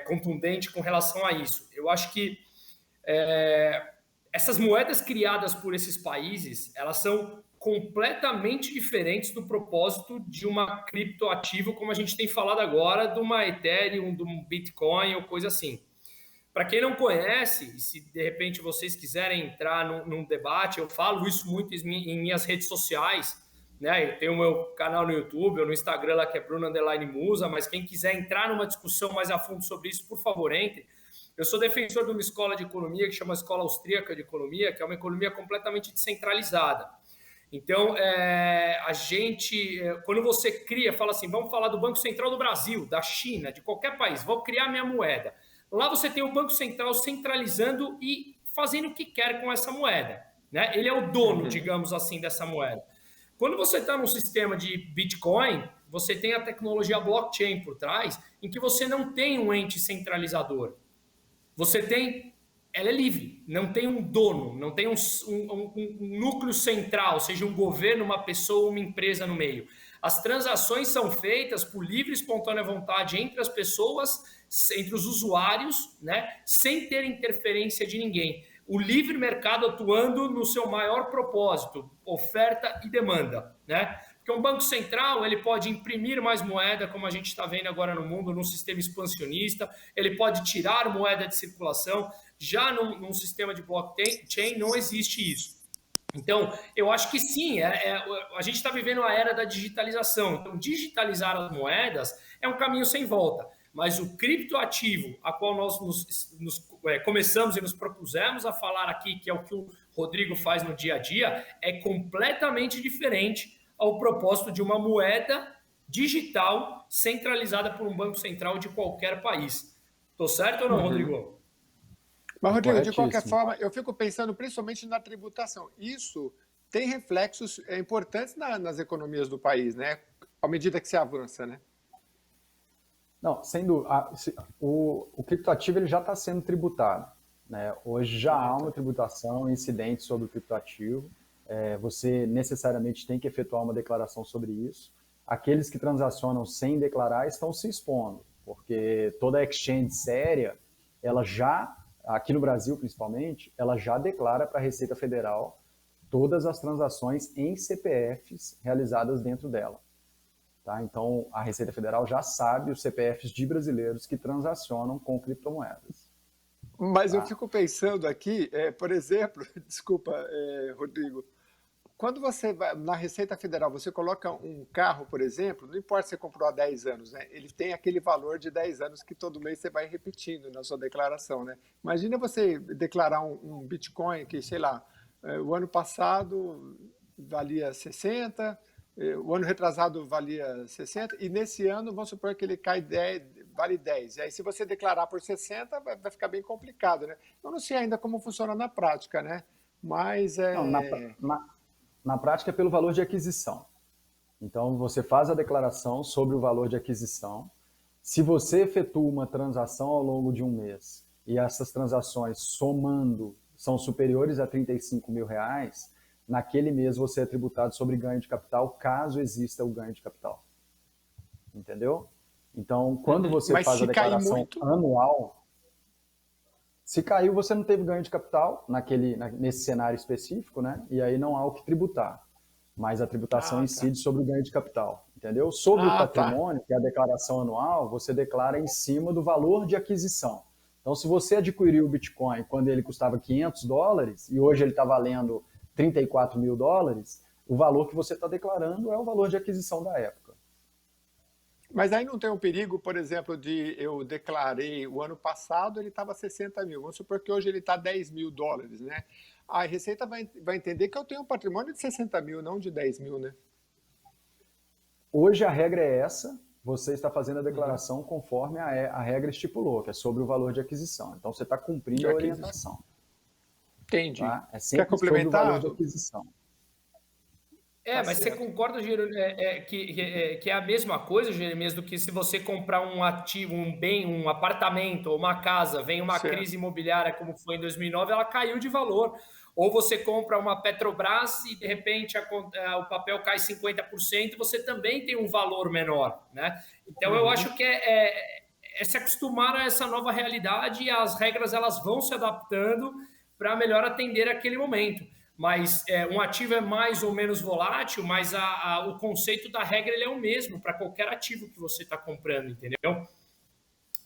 contundente com relação a isso. Eu acho que essas moedas criadas por esses países, elas são completamente diferentes do propósito de uma criptoativa, como a gente tem falado agora, de uma Ethereum, de um Bitcoin ou coisa assim. Para quem não conhece, se de repente vocês quiserem entrar num debate, eu falo isso muito em minhas redes sociais, né? Eu tenho o meu canal no YouTube ou no Instagram lá que é Bruno Underline Musa, mas quem quiser entrar numa discussão mais a fundo sobre isso, por favor, entre. Eu sou defensor de uma escola de economia que chama Escola Austríaca de Economia, que é uma economia completamente descentralizada. Então, quando você cria, fala assim, vamos falar do Banco Central do Brasil, da China, de qualquer país, vou criar minha moeda. Lá você tem o Banco Central centralizando e fazendo o que quer com essa moeda, né? Ele é o dono, digamos assim, dessa moeda. Quando você está num sistema de Bitcoin, você tem a tecnologia blockchain por trás, em que você não tem um ente centralizador. Ela é livre, não tem um dono, não tem um núcleo central, seja um governo, uma pessoa, uma empresa no meio. As transações são feitas por livre e espontânea vontade entre as pessoas, entre os usuários, né, sem ter interferência de ninguém. O livre mercado atuando no seu maior propósito, oferta e demanda, né? Porque um banco central ele pode imprimir mais moeda, como a gente está vendo agora no mundo, num sistema expansionista, ele pode tirar moeda de circulação. Já num sistema de blockchain não existe isso. Então, eu acho que sim, a gente está vivendo a era da digitalização. Então, digitalizar as moedas é um caminho sem volta. Mas o criptoativo, a qual nós começamos e nos propusemos a falar aqui, que é o que o Rodrigo faz no dia a dia, é completamente diferente ao propósito de uma moeda digital centralizada por um banco central de qualquer país. Estou certo ou não, Uhum. Rodrigo? Mas, Rodrigo, de qualquer Corretíssimo. forma, eu fico pensando principalmente na tributação. Isso tem reflexos importantes nas economias do país, né? À medida que se avança, né? Não, sem dúvida. O criptoativo ele já está sendo tributado, né? Hoje já há uma tributação incidente sobre o criptoativo. Você necessariamente tem que efetuar uma declaração sobre isso. Aqueles que transacionam sem declarar estão se expondo, porque toda exchange séria ela já, aqui no Brasil principalmente, ela já declara para a Receita Federal todas as transações em CPFs realizadas dentro dela. Tá? Então, a Receita Federal já sabe os CPFs de brasileiros que transacionam com criptomoedas. Mas eu Tá? fico pensando aqui, por exemplo, desculpa, Rodrigo, quando você vai na Receita Federal, você coloca um carro, por exemplo, não importa se você comprou há 10 anos, né? Ele tem aquele valor de 10 anos que todo mês você vai repetindo na sua declaração, né? Imagina você declarar um Bitcoin que, sei lá, o ano passado valia 60, o ano retrasado valia 60, e nesse ano, vamos supor que ele cai 10, vale 10. E aí, se você declarar por 60, vai ficar bem complicado, né? Eu não sei ainda como funciona na prática, né? Mas Não, na prática é pelo valor de aquisição. Então, você faz a declaração sobre o valor de aquisição. Se você efetua uma transação ao longo de um mês e essas transações somando são superiores a R$ 35.000, naquele mês você é tributado sobre ganho de capital, caso exista o ganho de capital. Entendeu? Então, quando você Mas faz a se cair declaração muito, anual, se caiu, você não teve ganho de capital nesse cenário específico, né? E aí não há o que tributar. Mas a tributação tá. incide sobre o ganho de capital, entendeu? Sobre o Tá. patrimônio, que é a declaração anual, você declara em cima do valor de aquisição. Então, se você adquiriu o Bitcoin quando ele custava $500 e hoje ele está valendo $34.000, o valor que você está declarando é o valor de aquisição da época. Mas aí não tem um perigo, por exemplo, de eu declarei o ano passado ele estava 60 mil, vamos supor que hoje ele está $10.000, né? A Receita vai entender que eu tenho um patrimônio de 60 mil, não de 10 mil, né? Hoje a regra é essa, você está fazendo a declaração conforme a regra estipulou, que é sobre o valor de aquisição. Então você está De cumprindo a aquisição. orientação. Entendi. Tá? É Quer sempre sobre o valor complementar? de aquisição. É, Tá mas você certo. concorda, que é a mesma coisa, Jeremias, do que se você comprar um ativo, um bem, um apartamento ou uma casa, vem uma Certo. crise imobiliária como foi em 2009, ela caiu de valor. Ou você compra uma Petrobras e de repente o papel cai 50%, você também tem um valor menor, né? Então eu acho que é se acostumar a essa nova realidade e as regras elas vão se adaptando para melhor atender aquele momento. Mas um ativo é mais ou menos volátil, mas o conceito da regra ele é o mesmo para qualquer ativo que você está comprando, entendeu?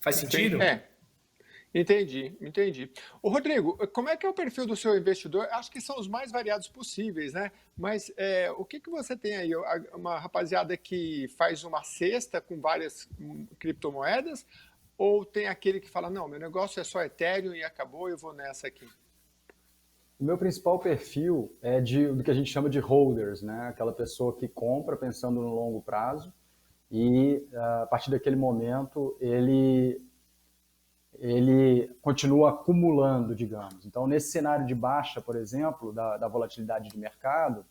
Faz Sim, sentido? entendi. Ô, Rodrigo, como é que é o perfil do seu investidor? Acho que são os mais variados possíveis, né? Mas o que você tem aí? Uma rapaziada que faz uma cesta com várias criptomoedas? Ou tem aquele que fala, não, meu negócio é só Ethereum e acabou, eu vou nessa aqui? O meu principal perfil é do que a gente chama de holders, né? Aquela pessoa que compra pensando no longo prazo e a partir daquele momento ele continua acumulando, digamos. Então, nesse cenário de baixa, por exemplo, da volatilidade de mercado,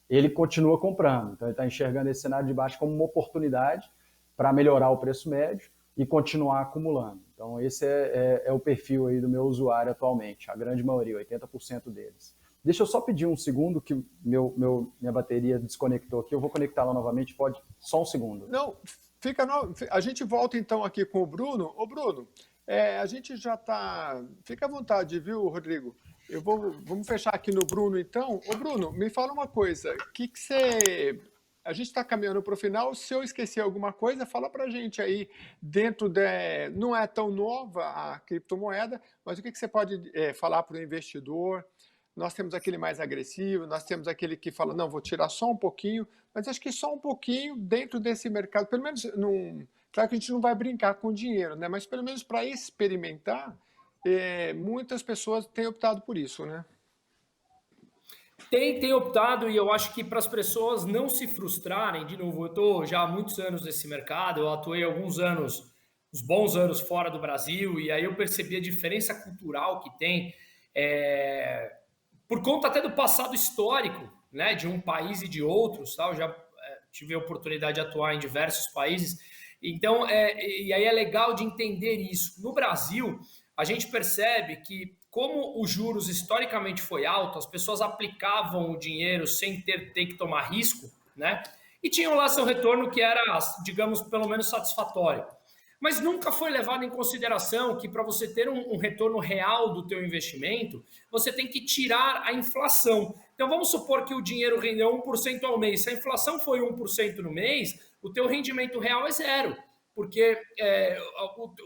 ele continua comprando. Então, ele está enxergando esse cenário de baixa como uma oportunidade para melhorar o preço médio e continuar acumulando. Então, esse é o perfil aí do meu usuário atualmente, a grande maioria, 80% deles. Deixa eu só pedir um segundo que minha bateria desconectou aqui, eu vou conectá-la novamente, pode? Só um segundo. Não, a gente volta então aqui com o Bruno. Ô, Bruno, a gente já está. Fica à vontade, viu, Rodrigo? Vamos fechar aqui no Bruno então. Ô, Bruno, me fala uma coisa. Que você. A gente está caminhando para o final. Se eu esquecer alguma coisa, fala para a gente aí. Não é tão nova a criptomoeda, mas o que você pode falar para o investidor? Nós temos aquele mais agressivo, nós temos aquele que fala, não, vou tirar só um pouquinho, mas acho que só um pouquinho dentro desse mercado, pelo menos, claro que a gente não vai brincar com dinheiro, né? Mas pelo menos para experimentar, muitas pessoas têm optado por isso, né? Tem optado, e eu acho que para as pessoas não se frustrarem, de novo, eu estou já há muitos anos nesse mercado, eu atuei alguns anos, uns bons anos fora do Brasil, e aí eu percebi a diferença cultural que tem, por conta até do passado histórico, né, de um país e de outros, tá? Eu já tive a oportunidade de atuar em diversos países, então, e aí é legal de entender isso. No Brasil, a gente percebe que, como os juros historicamente foi alto, as pessoas aplicavam o dinheiro sem ter que tomar risco, né? E tinham lá seu retorno que era, digamos, pelo menos satisfatório. mas nunca foi levado em consideração que para você ter um retorno real do teu investimento, você tem que tirar a inflação. Então vamos supor que o dinheiro rendeu 1% ao mês. Se a inflação foi 1% no mês, o teu rendimento real é zero, porque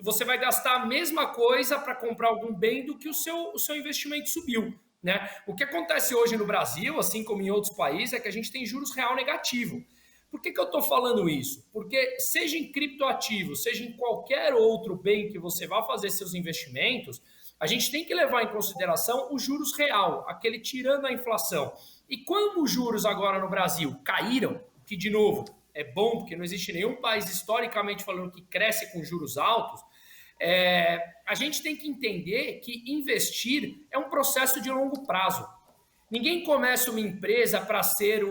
você vai gastar a mesma coisa para comprar algum bem do que o seu investimento subiu. Né? O que acontece hoje no Brasil, assim como em outros países, é que a gente tem juros real negativo. Por que eu estou falando isso? Porque seja em criptoativo, seja em qualquer outro bem que você vá fazer seus investimentos, a gente tem que levar em consideração os juros real, aquele tirando a inflação. E quando os juros agora no Brasil caíram, que de novo é bom, porque não existe nenhum país historicamente falando que cresce com juros altos, a gente tem que entender que investir é um processo de longo prazo. Ninguém começa uma empresa para ser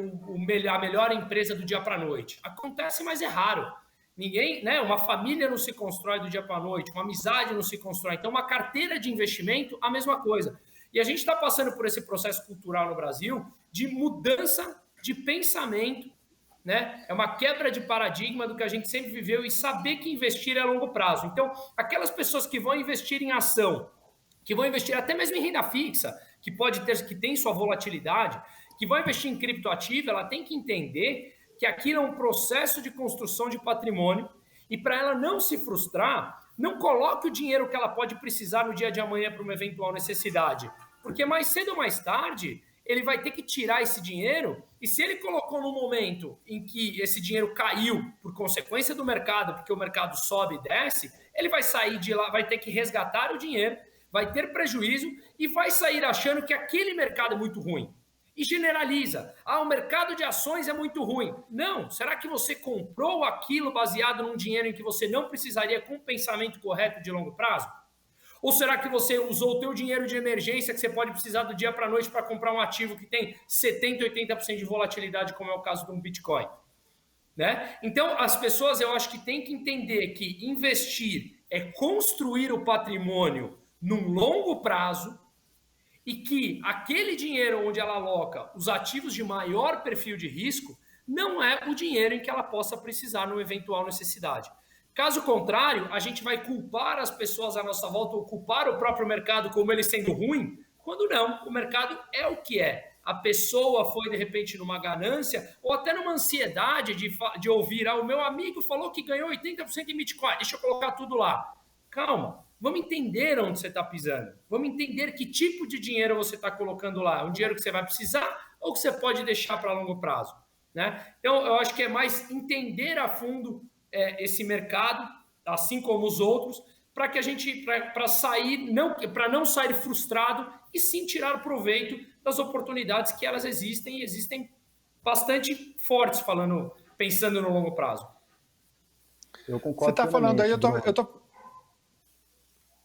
a melhor empresa do dia para a noite. Acontece, mas é raro. Ninguém, né? Uma família não se constrói do dia para a noite, uma amizade não se constrói. Então, uma carteira de investimento, a mesma coisa. E a gente está passando por esse processo cultural no Brasil de mudança de pensamento, né? É uma quebra de paradigma do que a gente sempre viveu e saber que investir é a longo prazo. Então, aquelas pessoas que vão investir em ação, que vão investir até mesmo em renda fixa, que tem sua volatilidade, que vão investir em criptoativo, ela tem que entender que aquilo é um processo de construção de patrimônio e para ela não se frustrar, não coloque o dinheiro que ela pode precisar no dia de amanhã para uma eventual necessidade, porque mais cedo ou mais tarde ele vai ter que tirar esse dinheiro e se ele colocou no momento em que esse dinheiro caiu por consequência do mercado, porque o mercado sobe e desce, ele vai sair de lá, vai ter que resgatar o dinheiro, vai ter prejuízo e vai sair achando que aquele mercado é muito ruim. E generaliza. O mercado de ações é muito ruim. Não. Será que você comprou aquilo baseado num dinheiro em que você não precisaria com um pensamento correto de longo prazo? Ou será que você usou o teu dinheiro de emergência que você pode precisar do dia para a noite para comprar um ativo que tem 70%, 80% de volatilidade, como é o caso de um Bitcoin? Né? Então, as pessoas, eu acho que têm que entender que investir é construir o patrimônio num longo prazo e que aquele dinheiro onde ela aloca os ativos de maior perfil de risco não é o dinheiro em que ela possa precisar numa eventual necessidade. Caso contrário, a gente vai culpar as pessoas à nossa volta ou culpar o próprio mercado como ele sendo ruim, quando não, o mercado é o que é. A pessoa foi, de repente, numa ganância ou até numa ansiedade de ouvir, o meu amigo falou que ganhou 80% em Bitcoin, deixa eu colocar tudo lá. Calma, vamos entender onde você está pisando. Vamos entender que tipo de dinheiro você está colocando lá. Um dinheiro que você vai precisar ou que você pode deixar para longo prazo. Né? Então, eu acho que é mais entender a fundo esse mercado, assim como os outros, para que a gente, para não sair frustrado e sim tirar proveito das oportunidades que elas existem e existem bastante fortes, pensando no longo prazo. Eu concordo. Você está falando aí, Bruno.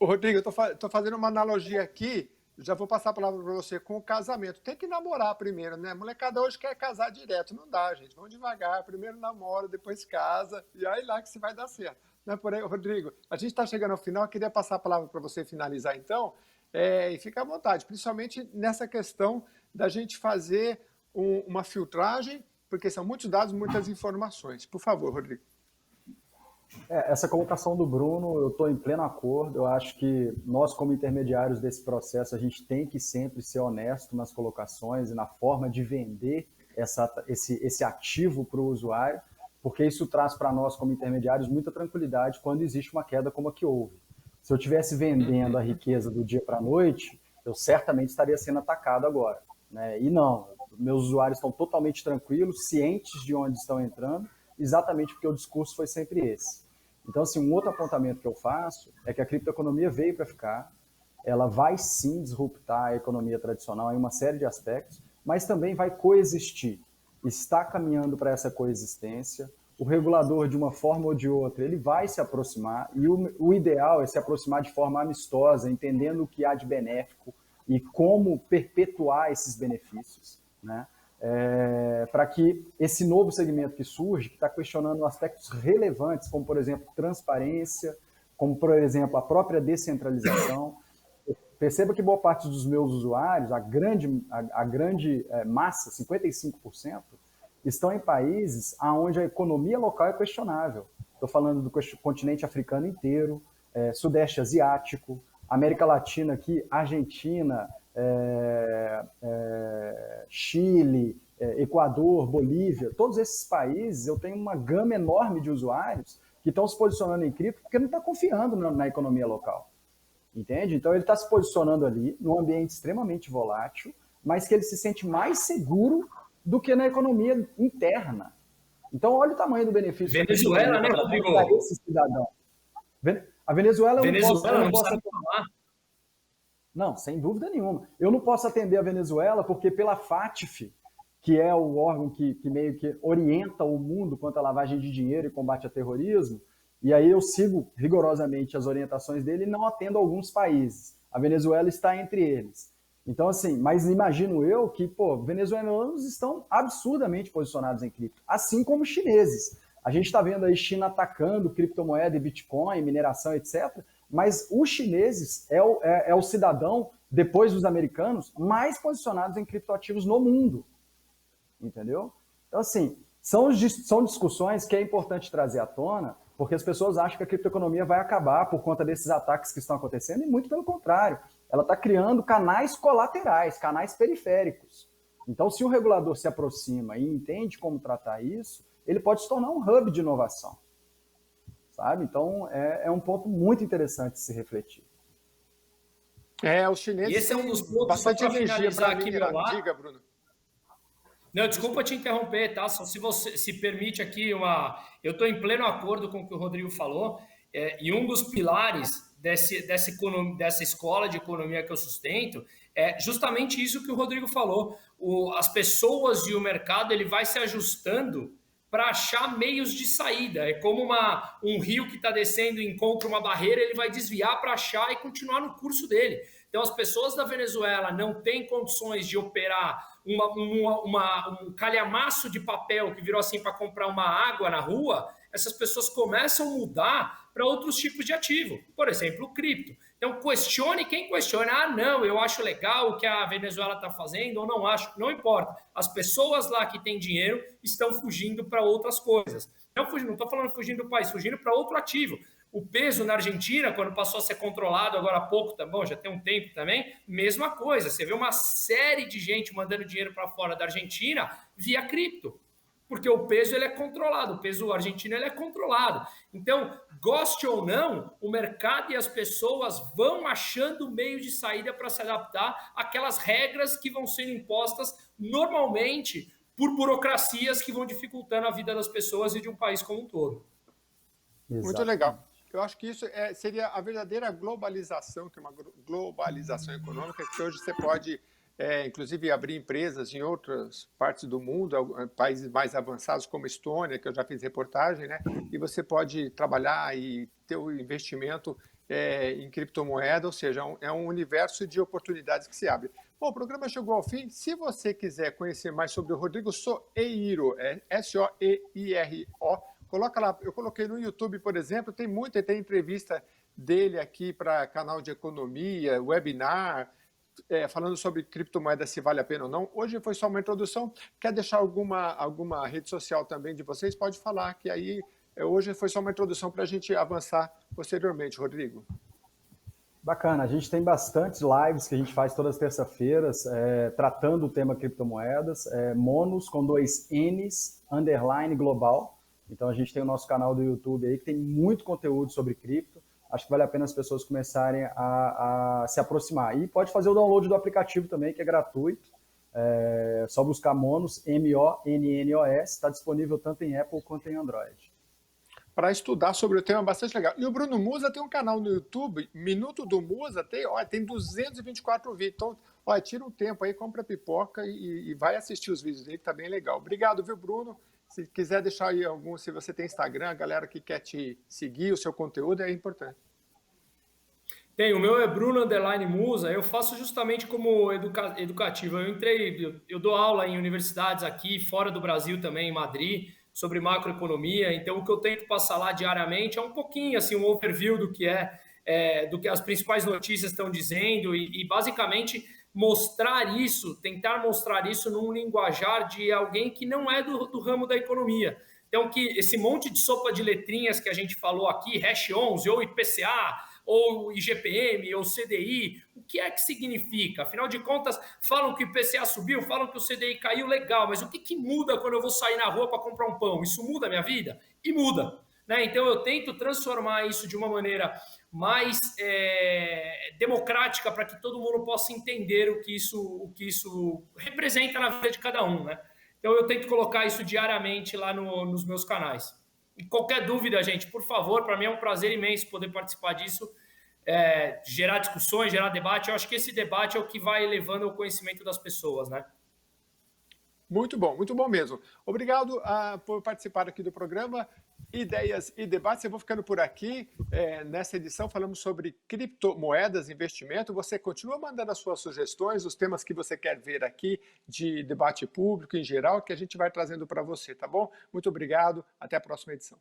Rodrigo, eu estou fazendo uma analogia aqui, já vou passar a palavra para você, com o casamento. Tem que namorar primeiro, né? A molecada hoje quer casar direto, não dá, gente. Vamos devagar, primeiro namora, depois casa, e aí lá que se vai dar certo. Não é por aí, Rodrigo? A gente está chegando ao final, eu queria passar a palavra para você finalizar então, e fica à vontade, principalmente nessa questão da gente fazer uma filtragem, porque são muitos dados, muitas informações. Por favor, Rodrigo. Essa colocação do Bruno, eu estou em pleno acordo. Eu acho que nós, como intermediários desse processo, a gente tem que sempre ser honesto nas colocações e na forma de vender esse ativo para o usuário, porque isso traz para nós, como intermediários, muita tranquilidade quando existe uma queda como a que houve. Se eu estivesse vendendo a riqueza do dia para a noite, eu certamente estaria sendo atacado agora. Né? E não, meus usuários estão totalmente tranquilos, cientes de onde estão entrando, exatamente porque o discurso foi sempre esse. Então, assim, um outro apontamento que eu faço é que a criptoeconomia veio para ficar, ela vai sim disruptar a economia tradicional em uma série de aspectos, mas também vai coexistir, está caminhando para essa coexistência, o regulador, de uma forma ou de outra, ele vai se aproximar, e o ideal é se aproximar de forma amistosa, entendendo o que há de benéfico e como perpetuar esses benefícios, né? Para que esse novo segmento que surge, que está questionando aspectos relevantes, como, por exemplo, transparência, como, por exemplo, a própria descentralização. Perceba que boa parte dos meus usuários, a grande massa, 55%, estão em países onde a economia local é questionável. estou falando do continente africano inteiro, Sudeste Asiático, América Latina aqui, Argentina, Chile, Equador, Bolívia, todos esses países eu tenho uma gama enorme de usuários que estão se posicionando em cripto porque não está confiando na economia local. Entende? Então ele está se posicionando ali num ambiente extremamente volátil, mas que ele se sente mais seguro do que na economia interna. Então olha o tamanho do benefício. Venezuela, né, Rodrigo? Esse cidadão. A Venezuela eu não posso falar. Não, sem dúvida nenhuma. Eu não posso atender a Venezuela porque pela FATF, que é o órgão que meio que orienta o mundo quanto à lavagem de dinheiro e combate ao terrorismo, e aí eu sigo rigorosamente as orientações dele e não atendo alguns países. A Venezuela está entre eles. Então, assim, mas imagino eu que, venezuelanos estão absurdamente posicionados em cripto, assim como chineses. A gente está vendo aí China atacando criptomoeda e Bitcoin, mineração, etc., mas os chineses é o cidadão, depois dos americanos, mais posicionados em criptoativos no mundo. Entendeu? Então, assim, são discussões que é importante trazer à tona, porque as pessoas acham que a criptoeconomia vai acabar por conta desses ataques que estão acontecendo, e muito pelo contrário. Ela está criando canais colaterais, canais periféricos. Então, se o regulador se aproxima e entende como tratar isso, ele pode se tornar um hub de inovação. Sabe? Então, é um ponto muito interessante de se refletir. Os chineses e esse é um dos pontos, bastante energia para minerar. Diga, Bruno. Não, desculpa te interromper, tá? Só se você se permite aqui eu estou em pleno acordo com o que o Rodrigo falou, e um dos pilares dessa escola de economia que eu sustento é justamente isso que o Rodrigo falou. As pessoas e o mercado ele vai se ajustando para achar meios de saída. É como um rio que está descendo e encontra uma barreira, ele vai desviar para achar e continuar no curso dele. Então, as pessoas da Venezuela não têm condições de operar um calhamaço de papel que virou assim para comprar uma água na rua. Essas pessoas começam a mudar para outros tipos de ativo, por exemplo, o cripto. Então, questione quem questiona. Não, eu acho legal o que a Venezuela está fazendo ou não acho, não importa. As pessoas lá que têm dinheiro estão fugindo para outras coisas. Não estou falando fugindo do país, fugindo para outro ativo. O peso na Argentina, quando passou a ser controlado agora há pouco, tá bom, já tem um tempo também, mesma coisa. Você vê uma série de gente mandando dinheiro para fora da Argentina via cripto. Porque o peso ele é controlado, o peso argentino ele é controlado. Então, goste ou não, o mercado e as pessoas vão achando meio de saída para se adaptar àquelas regras que vão sendo impostas normalmente por burocracias que vão dificultando a vida das pessoas e de um país como um todo. Exatamente. Muito legal. Eu acho que isso seria a verdadeira globalização, que é uma globalização econômica, que hoje você pode... inclusive abrir empresas em outras partes do mundo, países mais avançados como Estônia, que eu já fiz reportagem, né? E você pode trabalhar e ter o investimento em criptomoeda, ou seja, é um universo de oportunidades que se abre. Bom, o programa chegou ao fim. Se você quiser conhecer mais sobre o Rodrigo Soeiro, Soeiro, coloca lá. Eu coloquei no YouTube, por exemplo, tem entrevista dele aqui para canal de economia, webinar, falando sobre criptomoeda, se vale a pena ou não. Hoje foi só uma introdução. Quer deixar alguma rede social também de vocês? Pode falar, que aí hoje foi só uma introdução para a gente avançar posteriormente, Rodrigo. Bacana, a gente tem bastantes lives que a gente faz todas as terças-feiras, tratando o tema criptomoedas, Monos com 2 N's, _ global. Então a gente tem o nosso canal do YouTube aí que tem muito conteúdo sobre cripto. Acho que vale a pena as pessoas começarem a se aproximar. E pode fazer o download do aplicativo também, que é gratuito. Só buscar Monos, MONNOS, está disponível tanto em Apple quanto em Android. Para estudar sobre o tema, bastante legal. E o Bruno Musa tem um canal no YouTube, Minuto do Musa, tem 224 vídeos. Então, tira um tempo aí, compra pipoca e vai assistir os vídeos dele, que tá bem legal. Obrigado, viu, Bruno? Se quiser deixar aí se você tem Instagram, a galera que quer te seguir, o seu conteúdo é importante. O meu é Bruno _ Musa, eu faço justamente como educativo. Eu dou aula em universidades aqui, fora do Brasil também, em Madrid, sobre macroeconomia. Então, o que eu tento passar lá diariamente é um pouquinho, assim, um overview do que do que as principais notícias estão dizendo e basicamente tentar mostrar isso num linguajar de alguém que não é do ramo da economia. Então, que esse monte de sopa de letrinhas que a gente falou aqui, hash 11, ou IPCA, ou IGPM, ou CDI, o que é que significa? Afinal de contas, falam que o IPCA subiu, falam que o CDI caiu, legal, mas o que muda quando eu vou sair na rua para comprar um pão? Isso muda a minha vida? E muda. Né? Então, eu tento transformar isso de uma maneira mais democrática para que todo mundo possa entender o que isso representa na vida de cada um, né? Então eu tento colocar isso diariamente lá nos meus canais. E qualquer dúvida, gente, por favor, para mim é um prazer imenso poder participar disso, gerar discussões, gerar debate. Eu acho que esse debate é o que vai elevando o conhecimento das pessoas, né? Muito bom mesmo. Obrigado por participar aqui do programa Ideias e Debates. Eu vou ficando por aqui. Nessa edição falamos sobre criptomoedas, investimento. Você continua mandando as suas sugestões, os temas que você quer ver aqui de debate público em geral, que a gente vai trazendo para você, tá bom? Muito obrigado. Até a próxima edição.